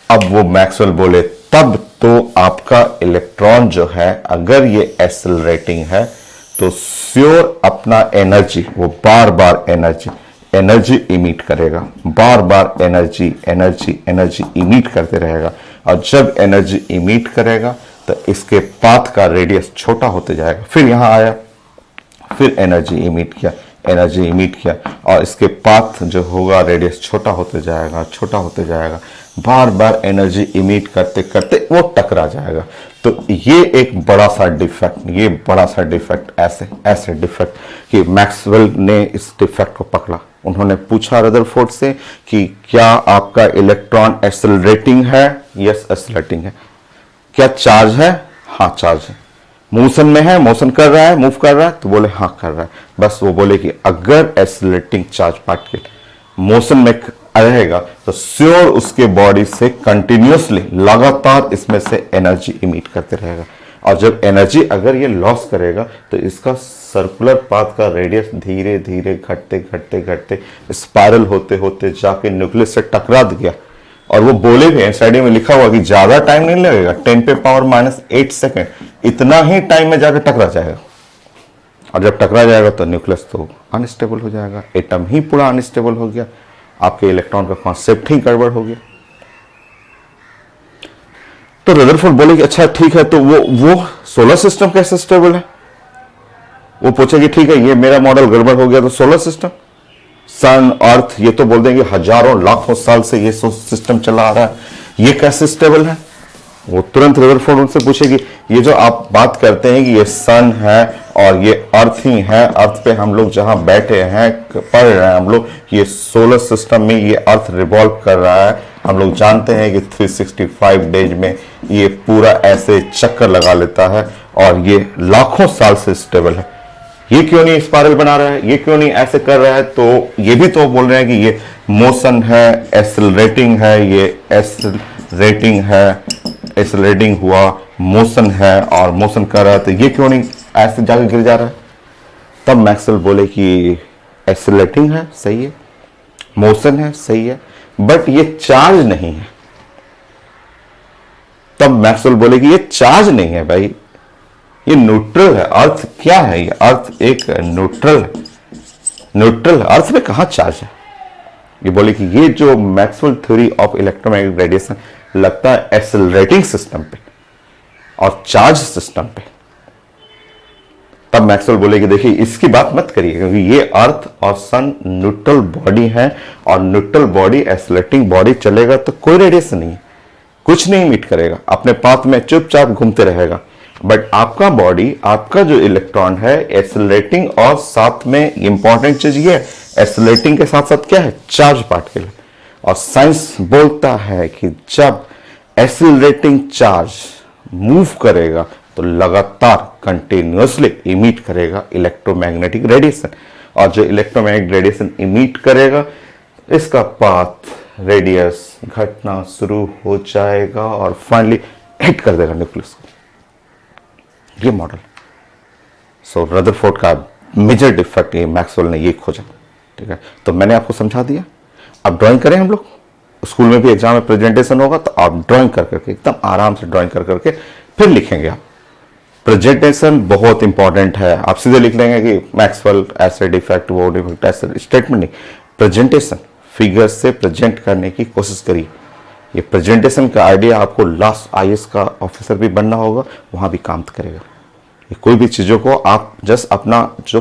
अब वो मैक्सवेल बोले तब तो आपका इलेक्ट्रॉन जो है अगर ये एक्सेलरेटिंग है तो श्योर अपना एनर्जी, वो बार बार एनर्जी इमिट करेगा, बार बार एनर्जी इमिट करते रहेगा। और जब एनर्जी इमिट करेगा तो इसके पाथ का रेडियस छोटा होते जाएगा। फिर यहां आया, फिर एनर्जी इमिट किया, एनर्जी इमिट किया, और इसके पाथ जो होगा रेडियस छोटा होते जाएगा, छोटा होते जाएगा, बार बार एनर्जी इमिट करते करते वो टकरा जाएगा। तो ये एक बड़ा सा डिफेक्ट, ये बड़ा सा डिफेक्ट, ऐसे डिफेक्ट कि मैक्सवेल ने इस डिफेक्ट को पकड़ा। उन्होंने पूछा रदरफोर्ड से कि क्या आपका इलेक्ट्रॉन एक्सेलरेटिंग है? यस, एक्सेलरेटिंग है। क्या चार्ज है? हाँ, चार्ज है। मोशन में है, मोशन कर रहा है, मूव कर रहा है? तो बोले हाँ कर रहा है। बस वो बोले कि अगर एक्सेलरेटिंग चार्ज पार्टिकल मोशन में रहेगा तो श्योर उसके बॉडी से कंटिन्यूसली लगातार इसमें से एनर्जी इमिट करते रहेगा, और जब एनर्जी अगर ये लॉस करेगा तो इसका सर्कुलर पाथ का रेडियस धीरे धीरे घटते घटते घटते स्पाइरल होते होते जाके न्यूक्लियस से टकरा गया। और वो बोले भी एनसीईआरटी में लिखा हुआ कि ज्यादा टाइम नहीं लगेगा, 10⁻⁻8 सेकेंड, इतना ही टाइम में जाकर टकरा जाएगा। और जब टकरा जाएगा तो न्यूक्लियस तो अनस्टेबल हो जाएगा, एटम ही पूरा अनस्टेबल हो गया, आपके इलेक्ट्रॉन का कॉन्सेप्ट ही गड़बड़ हो गया। तो रदरफोर्ड बोले कि अच्छा ठीक है, तो वो सोलर सिस्टम कैसे स्टेबल है? वो पूछे कि ठीक है, ये मेरा मॉडल गड़बड़ हो गया तो सोलर सिस्टम, सन, अर्थ, ये तो बोल देंगे हजारों लाखों साल से ये सिस्टम चला आ रहा है, ये कैसे स्टेबल है? वो तुरंत रदरफोर्ड उनसे पूछेगी ये जो आप बात करते हैं कि ये सन है और ये अर्थ ही है, अर्थ पे हम लोग जहां बैठे हैं पढ़ रहे हैं हम लोग, ये सोलर सिस्टम में ये अर्थ रिवॉल्व कर रहा है, हम लोग जानते हैं कि 365 डेज में ये पूरा ऐसे चक्कर लगा लेता है और ये लाखों साल से स्टेबल है, ये क्यों नहीं स्पाइरल बना रहा है, ये क्यों नहीं ऐसे कर रहा है? तो ये भी तो बोल रहे हैं कि ये मोशन है, एक्सेलरेटिंग है, ये एक्सेलरेटिंग है, एक्सेलरेटिंग हुआ, मोशन है और मोशन कर रहा है, तो ये क्यों नहीं ऐसे जाकर गिर जा रहा है? तब मैक्सवेल बोले कि एक्सेलरेटिंग है, सही है, मोशन है, सही है, बट ये चार्ज नहीं है। तब मैक्सवेल बोले कि ये चार्ज नहीं है भाई, ये न्यूट्रल है। अर्थ क्या है? ये अर्थ एक न्यूट्रल है, न्यूट्रल है, अर्थ में कहां चार्ज है? ये बोले कि ये जो Maxwell theory of electromagnetic radiation लगता है एक्सेलरेटिंग सिस्टम पे और चार्ज सिस्टम पे। तब मैक्सवेल बोले कि देखिए इसकी बात मत करिए, क्योंकि ये अर्थ और सन न्यूट्रल बॉडी है, और न्यूट्रल बॉडी एक्सेलरेटिंग बॉडी चलेगा तो कोई रेडिएशन नहीं, कुछ नहीं इमिट करेगा, अपने पाथ में चुपचाप घूमते रहेगा। बट आपका बॉडी, आपका जो इलेक्ट्रॉन है एक्सेलरेटिंग, और साथ में इंपॉर्टेंट चीज ये है एक्सेलरेटिंग के साथ साथ क्या है? Charge particle. और साइंस बोलता है कि जब एक्सेलरेटिंग चार्ज मूव करेगा तो लगातार कंटिन्यूअसली इमिट करेगा इलेक्ट्रोमैग्नेटिक रेडिएशन, और जो इलेक्ट्रोमैग्नेटिक रेडिएशन इमिट करेगा इसका पाथ रेडियस घटना शुरू हो जाएगा और फाइनली हिट कर देगा न्यूक्लियस को। ये मॉडल सो रदरफोर्ड का मेजर डिफेक्ट ये मैक्सवेल ने ये खोजा। ठीक है, तो मैंने आपको समझा दिया। अब ड्राइंग करें हम लोग, स्कूल में भी एग्जाम में प्रेजेंटेशन होगा तो आप ड्राइंग कर करके एकदम आराम से ड्राइंग कर करके फिर लिखेंगे। आप प्रेजेंटेशन बहुत इंपॉर्टेंट है, आप सीधे लिख लेंगे कि मैक्सवेल ऐसे डिफेक्ट, वो डिफेक्ट, ऐसे स्टेटमेंट नहीं, प्रेजेंटेशन फिगर से प्रेजेंट करने की कोशिश करिए। ये प्रेजेंटेशन का आइडिया आपको लास्ट आईएएस का ऑफिसर भी बनना होगा, वहां भी काम करेगा। ये कोई भी चीज़ों को आप जस्ट अपना जो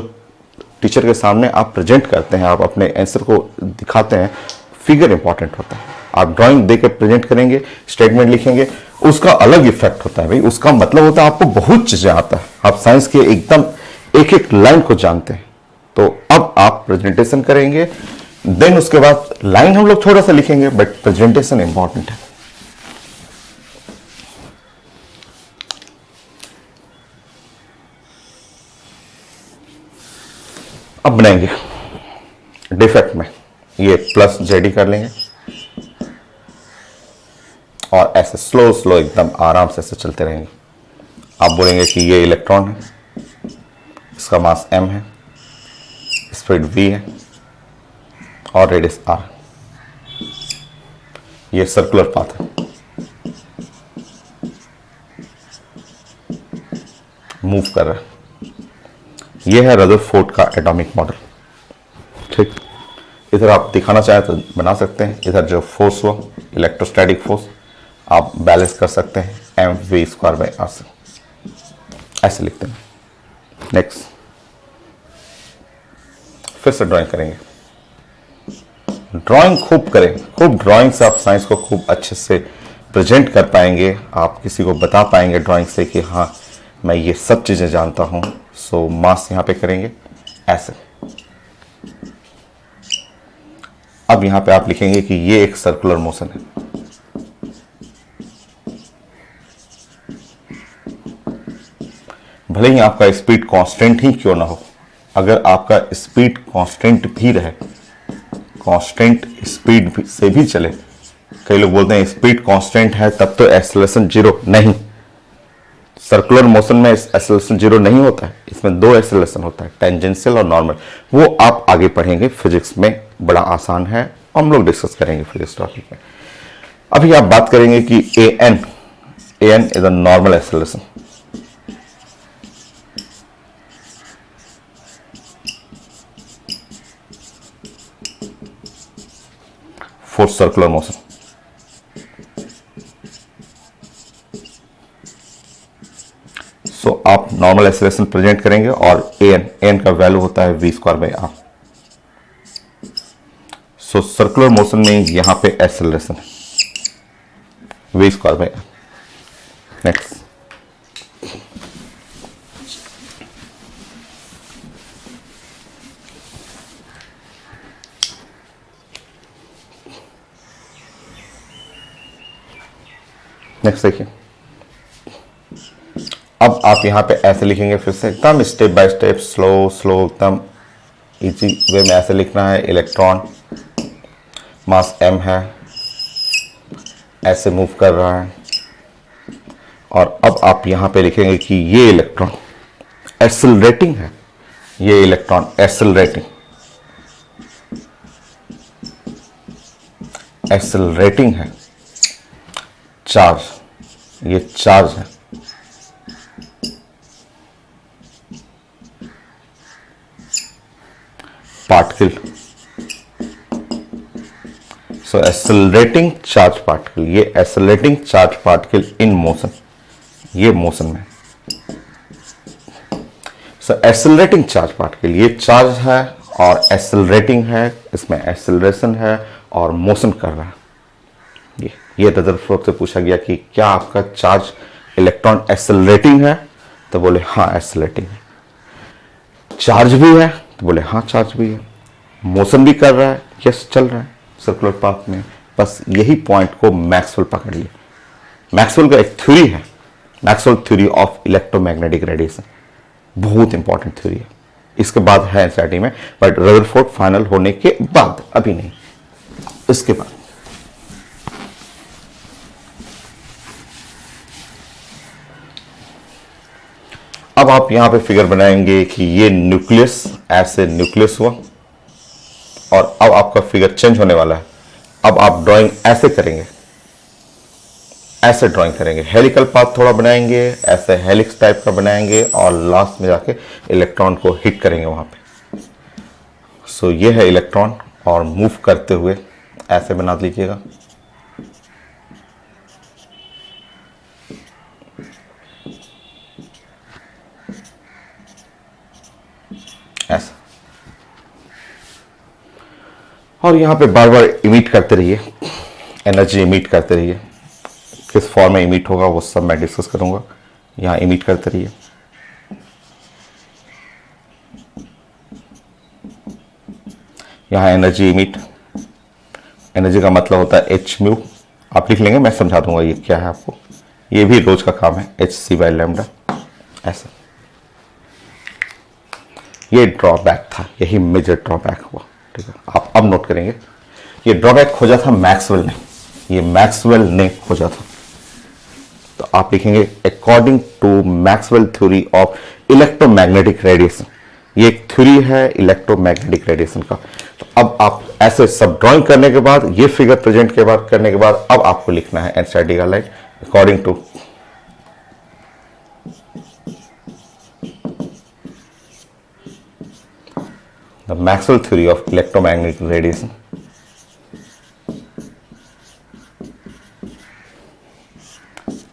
टीचर के सामने आप प्रेजेंट करते हैं, आप अपने आंसर को दिखाते हैं, फिगर इंपॉर्टेंट होता है। आप ड्राइंग देकर प्रेजेंट करेंगे, स्टेटमेंट लिखेंगे, उसका अलग इफेक्ट होता है भाई, उसका मतलब होता है आपको बहुत चीजें आता है, आप साइंस के एकदम एक एक लाइन को जानते हैं। तो अब आप प्रेजेंटेशन करेंगे, देन उसके बाद लाइन हम लोग थोड़ा सा लिखेंगे, बट प्रेजेंटेशन इंपॉर्टेंट है। अब बनाएंगे डिफेक्ट में, ये प्लस जेडी कर लेंगे और ऐसे स्लो स्लो एकदम आराम से ऐसे चलते रहेंगे। आप बोलेंगे कि ये इलेक्ट्रॉन है, इसका मास m है, स्पीड v है और रेडियस r। ये सर्कुलर पाथ है, मूव कर रहा है। ये है रदरफोर्ड का एटॉमिक मॉडल। ठीक, इधर आप दिखाना चाहें तो बना सकते हैं। इधर जो फोर्स हुआ इलेक्ट्रोस्टैटिक फोर्स आप बैलेंस कर सकते हैं mv²/r से, ऐसे लिखते हैं। नेक्स्ट फिर से ड्राइंग करेंगे। ड्राइंग खूब करें, खूब ड्राइंग से आप साइंस को खूब अच्छे से प्रेजेंट कर पाएंगे, आप किसी को बता पाएंगे ड्राइंग से कि हाँ मैं ये सब चीज़ें जानता हूँ। सो मास यहाँ पे करेंगे ऐसे। अब यहाँ पे आप लिखेंगे कि ये एक सर्कुलर मोशन है। भले ही आपका स्पीड कांस्टेंट ही क्यों ना हो, अगर आपका स्पीड कांस्टेंट भी रहे, कांस्टेंट स्पीड से भी चले। कई लोग बोलते हैं स्पीड कांस्टेंट है तब तो एक्सेलरेशन जीरो, नहीं। सर्कुलर मोशन में एक्सेलरेशन जीरो नहीं होता है, इसमें दो एक्सेलरेशन होता है, टेंजेंशियल और नॉर्मल। वो आप आगे पढ़ेंगे फिजिक्स में, बड़ा आसान है, हम लोग डिस्कस करेंगे फिजिक्स टॉपिक में। अभी आप बात करेंगे कि N is a normal acceleration for circular motion. So आप नॉर्मल एक्सेलरेशन प्रेजेंट करेंगे और एन का वैल्यू होता है v square by R. So circular motion में यहां पे एक्सेलरेशन है v square by R. Next, देखिए। अब आप यहां पे ऐसे लिखेंगे, फिर से एकदम स्टेप बाय स्टेप, स्लो एकदम इजी वे में ऐसे लिखना है। इलेक्ट्रॉन मास m है, ऐसे मूव कर रहा है। और अब आप यहां पे लिखेंगे कि ये इलेक्ट्रॉन एक्सेलरेटिंग है, ये इलेक्ट्रॉन एक्सेलरेटिंग है। चार्ज, ये चार्ज है। पार्टिकल, सो एक्सेलरेटिंग चार्ज पार्टिकल, ये accelerating charge particle in motion, ये मोशन में। सो एक्सेलरेटिंग चार्ज पार्टिकल, ये चार्ज है और एक्सेलरेटिंग है, इसमें एक्सेलरेशन है और मोशन कर रहा है। ये रदरफोर्ड से पूछा गया कि क्या आपका चार्ज इलेक्ट्रॉन एक्सेलरेटिंग है, तो बोले हाँ एक्सेलरेटिंग है। चार्ज भी है, तो बोले हाँ चार्ज भी है। मोशन भी कर रहा है, यस चल रहा है सर्कुलर पाथ में। बस यही पॉइंट को मैक्सवेल पकड़ लिया। मैक्सवेल का एक थ्योरी है, Maxwell theory of electromagnetic radiation, बहुत इंपॉर्टेंट थ्योरी है। इसके बाद है एनसीईआरटी में, बट रदरफोर्ड फाइनल होने के बाद, अभी नहीं, इसके बाद। अब आप यहां पे फिगर बनाएंगे कि ये न्यूक्लियस, ऐसे न्यूक्लियस हुआ और अब आपका फिगर चेंज होने वाला है। अब आप ड्राइंग ऐसे करेंगे, ऐसे ड्राइंग करेंगे, हेलिकल पाथ थोड़ा बनाएंगे, ऐसे हेलिक्स टाइप का बनाएंगे और लास्ट में जाके इलेक्ट्रॉन को हिट करेंगे वहां पे। सो ये है इलेक्ट्रॉन और मूव करते हुए ऐसे बना लीजिएगा। ऐसा, और यहां पे बार बार इमिट करते रहिए, एनर्जी इमिट करते रहिए। किस फॉर्म में इमिट होगा वो सब मैं डिस्कस करूंगा। यहां इमिट करते रहिए। यहां एनर्जी इमिट, एनर्जी का मतलब होता है एच म्यू, आप लिख लेंगे, मैं समझा दूंगा ये क्या है आपको। ये भी रोज का काम है, एच सी बाई लैम्डा। ऐसा, ये ड्रॉबैक था, यही मेजर ड्रॉबैक हुआ। ठीक है, आप अब नोट करेंगे, ये ड्रॉबैक खोजा था मैक्सवेल ने, ये मैक्सवेल ने खोजा था। तो आप लिखेंगे according to Maxwell theory of electromagnetic radiation. ये एक थ्योरी है इलेक्ट्रोमैग्नेटिक रेडिएशन का। तो अब आप ऐसे सब ड्राइंग करने के बाद, ये फिगर प्रेजेंट के बाद करने के बाद, अब आपको लिखना है एनसीईआरटी का line according to the Maxwell theory of electromagnetic radiation.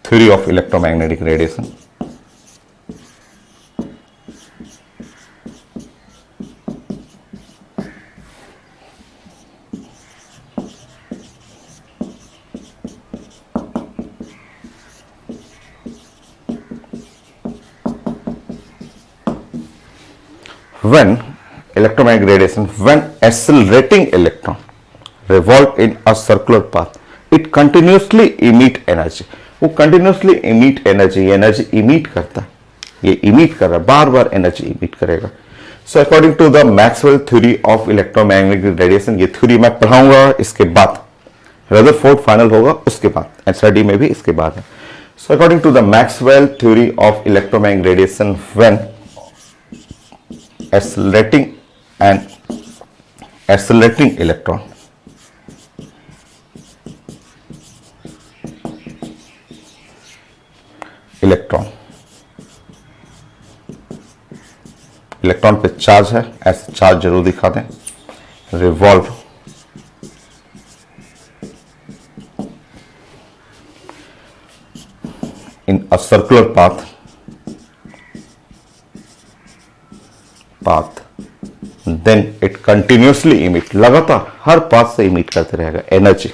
Theory of electromagnetic radiation. when electromagnetic radiation, when accelerating electron revolve in a circular path, it continuously emit energy. वो continuously emit energy, energy emit करता है, ये emit कर रहा है, बार बार energy emit करेगा. So according to the Maxwell theory of electromagnetic radiation, ये theory मैं पढ़ाऊंगा, इसके बाद रदरफोर्ड फाइनल होगा, उसके बाद एनसीईआरटी में भी इसके बाद है. So according to the Maxwell theory of electromagnetic radiation, when accelerating electron पे चार्ज है, ऐसे चार्ज जरूर दिखा दें, revolve in a circular path, then it continuously emit, लगातार हर पाथ से emit करते रहेगा energy.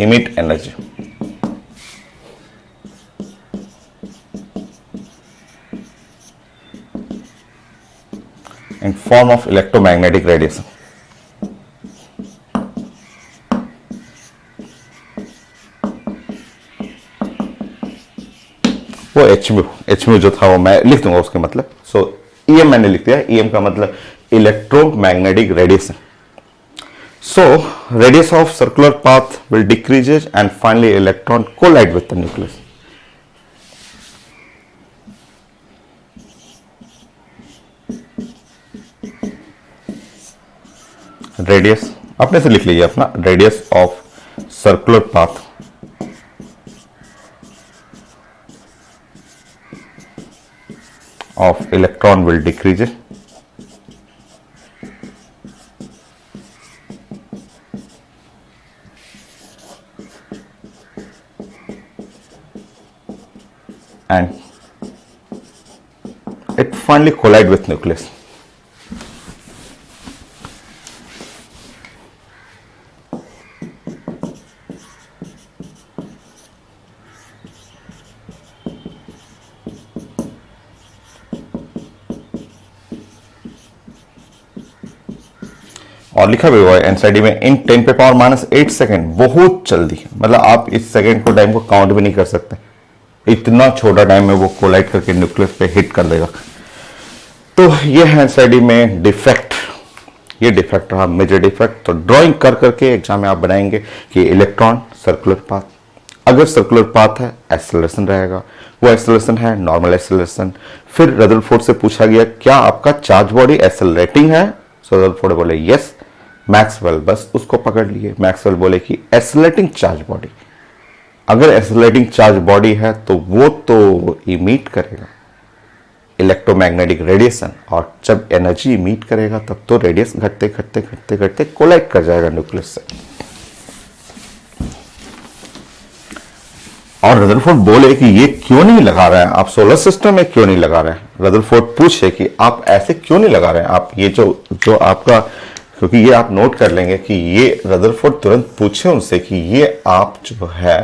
emit energy. In form of electromagnetic radiation. वो एचम्यू जो था वो मैं लिख दूंगा उसके मतलब. सो ईएम मैंने लिख दिया, ईएम का मतलब electromagnetic radiation. So radius of circular path will decreases and finally electron collide with the nucleus. Radius अपने से लिख लीजिए अपना, radius of circular path of electron will decreases and it finally collide with nucleus. और लिखा भी हुआ है एनसीईआरटी में इन 10 पे पावर -8 सेकेंड, बहुत जल्दी, मतलब आप इस सेकेंड को टाइम को काउंट भी नहीं कर सकते, इतना छोटा टाइम में वो कोलाइड करके न्यूक्लियस पे हिट कर देगा. तो ये है एनसीईआरटी में डिफेक्ट, ये डिफेक्ट रहा मेजर डिफेक्ट. तो ड्राइंग कर करके एग्जाम में आप बनाएंगे कि इलेक्ट्रॉन सर्कुलर पाथ, अगर सर्कुलर पाथ है एक्सेलरेशन रहेगा, वो एक्सेलरेशन है नॉर्मल एक्सेलरेशन. फिर रदरफोर्ड से पूछा गया क्या आपका चार्ज बॉडी एक्सेलरेटिंग है, सो रदरफोर्ड बोले यस. मैक्सवेल बस उसको पकड़ लिए, मैक्सवेल बोले कि एक्सेलरेटिंग चार्ज बॉडी, अगर एक्सेलरेटिंग चार्ज बॉडी है तो वो तो इमिट करेगा इलेक्ट्रोमैग्नेटिक रेडिएशन, और जब एनर्जी इमिट करेगा तब तो रेडियस घटते घटते घटते घटते कोलाइड कर जाएगा न्यूक्लियस से. और रदरफोर्ड बोले कि ये क्यों नहीं लगा रहे हैं आप, सोलर सिस्टम में क्यों नहीं लगा रहे हैं. रदरफोर्ड पूछे कि आप ऐसे क्यों नहीं लगा रहे हैं आप, ये जो आपका, क्योंकि ये आप नोट कर लेंगे कि ये रदरफोर्ड तुरंत पूछे उनसे कि ये आप जो है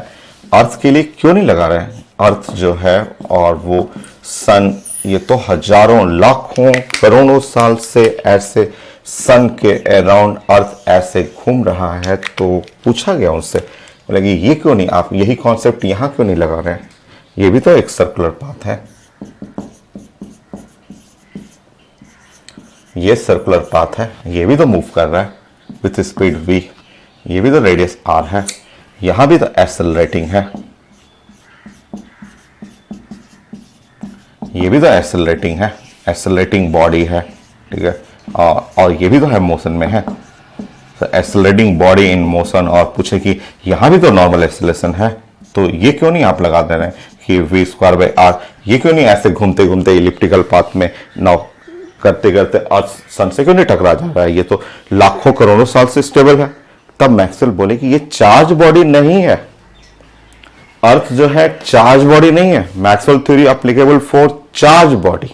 अर्थ के लिए क्यों नहीं लगा रहे हैं. अर्थ जो है और वो सन, ये तो हजारों लाखों करोड़ों साल से ऐसे सन के अराउंड अर्थ ऐसे घूम रहा है. तो पूछा गया उनसे, बोले कि ये क्यों नहीं, आप यही कॉन्सेप्ट यहां क्यों नहीं लगा रहे हैं, ये भी तो एक सर्कुलर पाथ है, ये सर्कुलर पाथ है, ये भी तो मूव कर रहा है विथ स्पीड v, ये भी तो रेडियस r है, यहां भी तो एक्सेलरेटिंग है, ये भी तो एक्सेलरेटिंग है, एक्सेलरेटिंग बॉडी है, ठीक है, और ये भी तो है मोशन में है. तो एक्सेलरेटिंग बॉडी इन मोशन, और पूछे कि यहां भी तो नॉर्मल एक्सेलरेशन है, तो ये क्यों नहीं आप लगा दे रहे हैं कि v²/r, ये क्यों नहीं ऐसे घूमते घूमते इलिप्टिकल पाथ में नाउ करते करते अर्थ सन से क्यों नहीं टकरा जा रहा है, ये तो लाखों करोड़ों साल से स्टेबल है. तब मैक्सवेल बोले कि ये चार्ज बॉडी नहीं है, अर्थ जो है चार्ज बॉडी नहीं है, Maxwell theory applicable for charge body,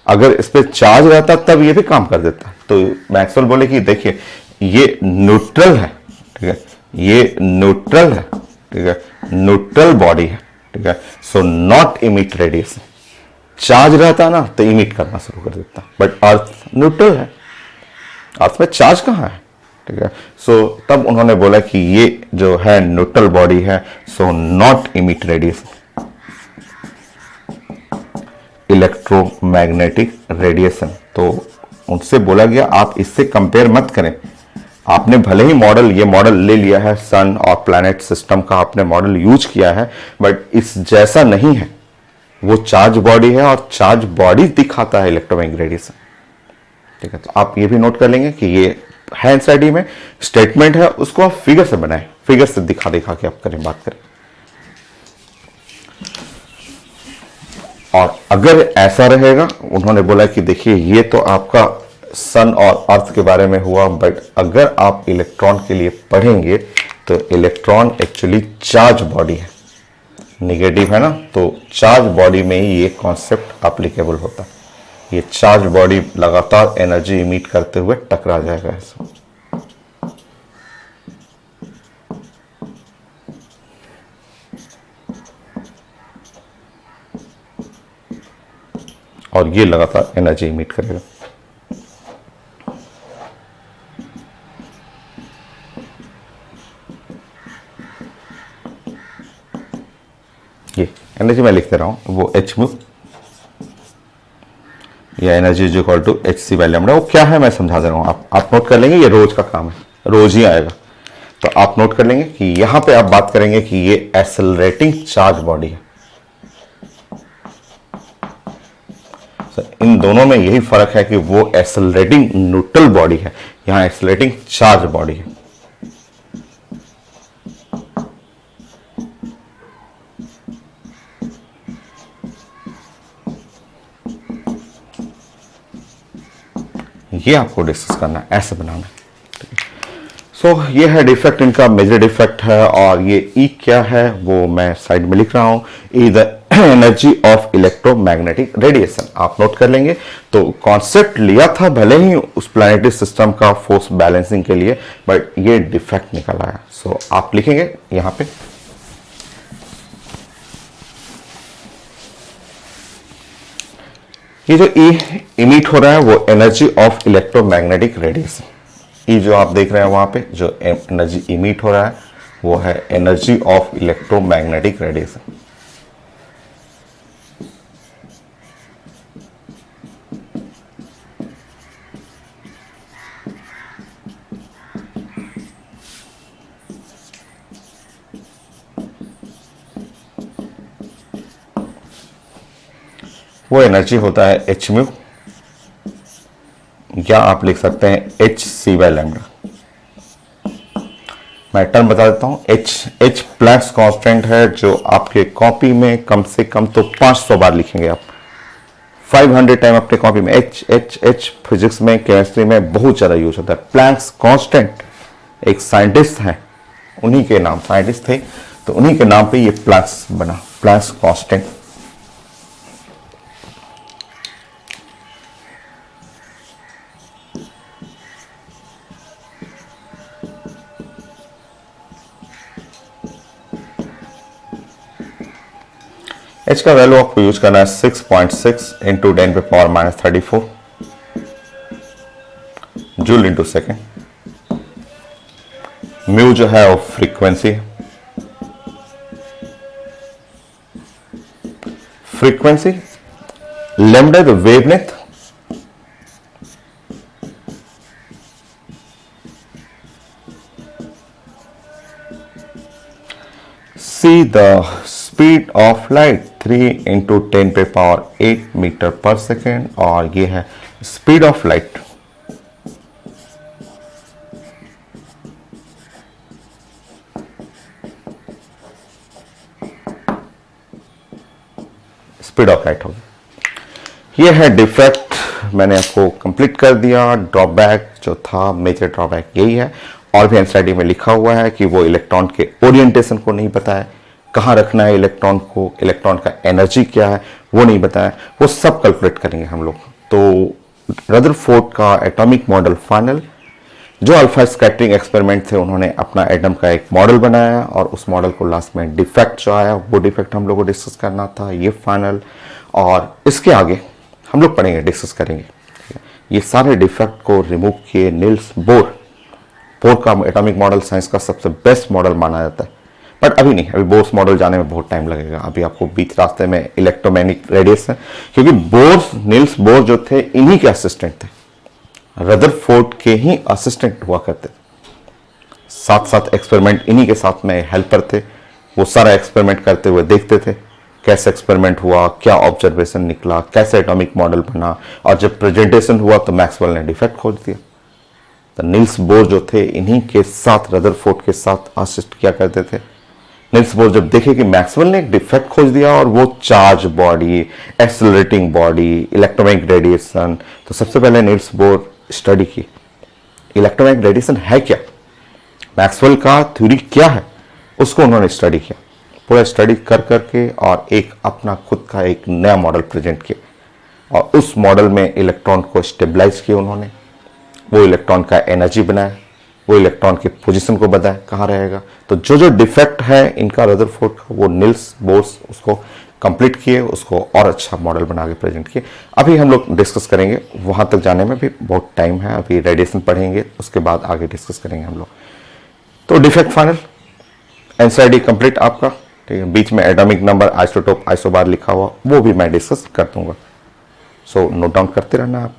अगर इस पे चार्ज रहता तब ये भी काम कर देता। तो मैक्सवेल बोले कि देखिए ये न्यूट्रल है, ठीक है, ये न्यूट्रल है, ठीक है, न्यूट्रल बॉडी है, ठीक है, so not emit radiation. Charge रहता ना तो इमिट करना शुरू कर देता, बट अर्थ न्यूट्रल है, अर्थ में चार्ज कहाँ है, ठीक है। सो तब उन्होंने बोला कि ये जो है न्यूट्रल बॉडी है, so not emit radiation, electromagnetic radiation. तो उनसे बोला गया आप इससे कंपेयर मत करें। आपने भले ही मॉडल, ये मॉडल ले लिया है सन और प्लैनेट सिस्टम का, आपने मॉडल यूज किया है, बट इस जैसा नहीं है। वो चार्ज बॉडी है और चार्ज बॉडी दिखाता है इलेक्ट्रोमैग्नेटिक रेडिएशन, ठीक है। तो आप ये भी नोट कर लेंगे कि ये है एनसीईआरटी में स्टेटमेंट है, उसको आप फिगर से बनाएं, फिगर से दिखा दिखा के आप करें, बात करें। और अगर ऐसा रहेगा, उन्होंने बोला कि देखिए ये तो आपका सन और अर्थ के बारे में हुआ, बट अगर आप इलेक्ट्रॉन के लिए पढ़ेंगे तो इलेक्ट्रॉन एक्चुअली चार्ज बॉडी है, निगेटिव है ना, तो चार्ज बॉडी में ही ये कॉन्सेप्ट एप्लीकेबल होता है। ये चार्ज बॉडी लगातार एनर्जी इमिट करते हुए टकरा जाएगा ऐसा। और ये लगातार एनर्जी इमिट करेगा। ये एनर्जी मैं लिख दे रहा हूं, वो एच म्यू या energy is equal to H C by lambda. वो क्या है मैं समझा दे रहा हूं, आप नोट कर लेंगे, ये रोज का काम है, रोज ही आएगा। तो आप नोट कर लेंगे कि यहां पे आप बात करेंगे कि ये एक्सेलरेटिंग चार्ज बॉडी है। इन दोनों में यही फर्क है कि वो एक्सेलरेटिंग न्यूट्रल बॉडी है, यहां एक्सेलरेटिंग चार्ज बॉडी है। ये आपको डिस्कस करना है, ऐसे बनाना है। सो ये है डिफेक्ट, इनका मेजर डिफेक्ट है। और ये ई क्या है वो मैं साइड में लिख रहा हूं, E the energy of electromagnetic radiation. आप नोट कर लेंगे। तो कॉन्सेप्ट लिया था भले ही उस प्लैनेटरी सिस्टम का फोर्स बैलेंसिंग के लिए, बट ये डिफेक्ट निकल आया। सो आप लिखेंगे यहां पे ये जो ई इमिट हो रहा है वो एनर्जी ऑफ इलेक्ट्रोमैग्नेटिक रेडिएशन। ई जो आप देख रहे हैं वहां पे जो एनर्जी इमिट हो रहा है वो है एनर्जी ऑफ इलेक्ट्रोमैग्नेटिक रेडिएशन। वो एनर्जी होता है एच म्यू, या आप लिख सकते हैं एच सी बाय लैम्डा। मैं टर्म बता देता हूं, एच प्लैंक्स कांस्टेंट है जो आपके कॉपी में कम से कम तो 500 बार लिखेंगे आप, 500 टाइम अपने कॉपी में। एच फिजिक्स में, केमिस्ट्री में बहुत ज्यादा यूज होता है। प्लैंक्स कांस्टेंट एक साइंटिस्ट है, उन्हीं के नाम, साइंटिस्ट थे तो उन्हीं के नाम पे ये प्लैंक्स बना, प्लैंक्स कांस्टेंट। एच का वैल्यू आपको यूज करना है 6.6 इंटू 10 पे power minus 34 joule into second. Mu जो है वो frequency, lambda the wavelength, see the speed of light 3 into 10 पे पावर 8 मीटर पर सेकेंड, और ये है speed of light. Speed of light होगी। ये है डिफेक्ट, मैंने आपको कंप्लीट कर दिया। ड्रॉबैक जो था, मेजर ड्रॉबैक यही है। और भी एनसीईआरटी में लिखा हुआ है कि वो इलेक्ट्रॉन के ओरिएंटेशन को नहीं बताया, कहाँ रखना है इलेक्ट्रॉन को, इलेक्ट्रॉन का एनर्जी क्या है वो नहीं बताया। वो सब कैलकुलेट करेंगे हम लोग। तो रदरफोर्ड का एटॉमिक मॉडल फाइनल, जो अल्फा स्कैटरिंग एक्सपेरिमेंट थे, उन्होंने अपना एटम का एक मॉडल बनाया और उस मॉडल को लास्ट में डिफेक्ट जो आया वो डिफेक्ट हम लोग को डिस्कस करना था, ये फाइनल। और इसके आगे हम लोग पढ़ेंगे, डिस्कस करेंगे ये सारे डिफेक्ट को रिमूव किए निल्स बोर। बोर का एटॉमिक मॉडल साइंस का सबसे बेस्ट मॉडल माना जाता है, बट अभी नहीं, अभी बोर्स मॉडल जाने में बहुत टाइम लगेगा। अभी आपको बीच रास्ते में इलेक्ट्रोमैग्नेटिक रेडिएशन, क्योंकि निल्स बोर जो थे इन्हीं के असिस्टेंट थे, रदरफोर्ड के ही असिस्टेंट हुआ करते थे, साथ साथ एक्सपेरिमेंट इन्हीं के साथ में हेल्पर थे। वो सारा एक्सपेरिमेंट करते हुए देखते थे कैसे एक्सपेरिमेंट हुआ, क्या ऑब्जर्वेशन निकला, कैसे एटॉमिक मॉडल बना, और जब प्रेजेंटेशन हुआ तो मैक्सवेल ने डिफेक्ट खोज दिया। तो निल्स बोर जो थे इन्हीं के साथ, रदरफोर्ड के साथ असिस्ट किया करते थे। निल्स बोर जब देखे कि मैक्सवेल ने एक डिफेक्ट खोज दिया और वो charge body, accelerating body, electromagnetic radiation, तो सबसे पहले निल्स बोर स्टडी की इलेक्ट्रोमैग्नेटिक रेडिएशन है क्या, मैक्सवेल का थ्योरी क्या है, उसको उन्होंने स्टडी किया, पूरा स्टडी कर करके और एक अपना खुद का एक नया मॉडल प्रेजेंट किया। और उस मॉडल में इलेक्ट्रॉन को स्टेबलाइज किया उन्होंने, वो इलेक्ट्रॉन का एनर्जी बनाया, वो इलेक्ट्रॉन की पोजीशन को बताया कहाँ रहेगा। तो जो जो डिफेक्ट है इनका रदरफोर्ड का, वो निल्स बोर्स उसको कंप्लीट किए, उसको और अच्छा मॉडल बना के प्रेजेंट किए। अभी हम लोग डिस्कस करेंगे, वहां तक जाने में भी बहुत टाइम है, अभी रेडिएशन पढ़ेंगे, उसके बाद आगे डिस्कस करेंगे हम लोग। तो डिफेक्ट फाइनल, एनसीईआरटी कंप्लीट आपका, ठीक है। बीच में एटॉमिक नंबर, आइसोटोप, आइसोबार लिखा हुआ, वो भी मैं डिस्कस कर दूंगा। सो नोट डाउन करते रहना आप।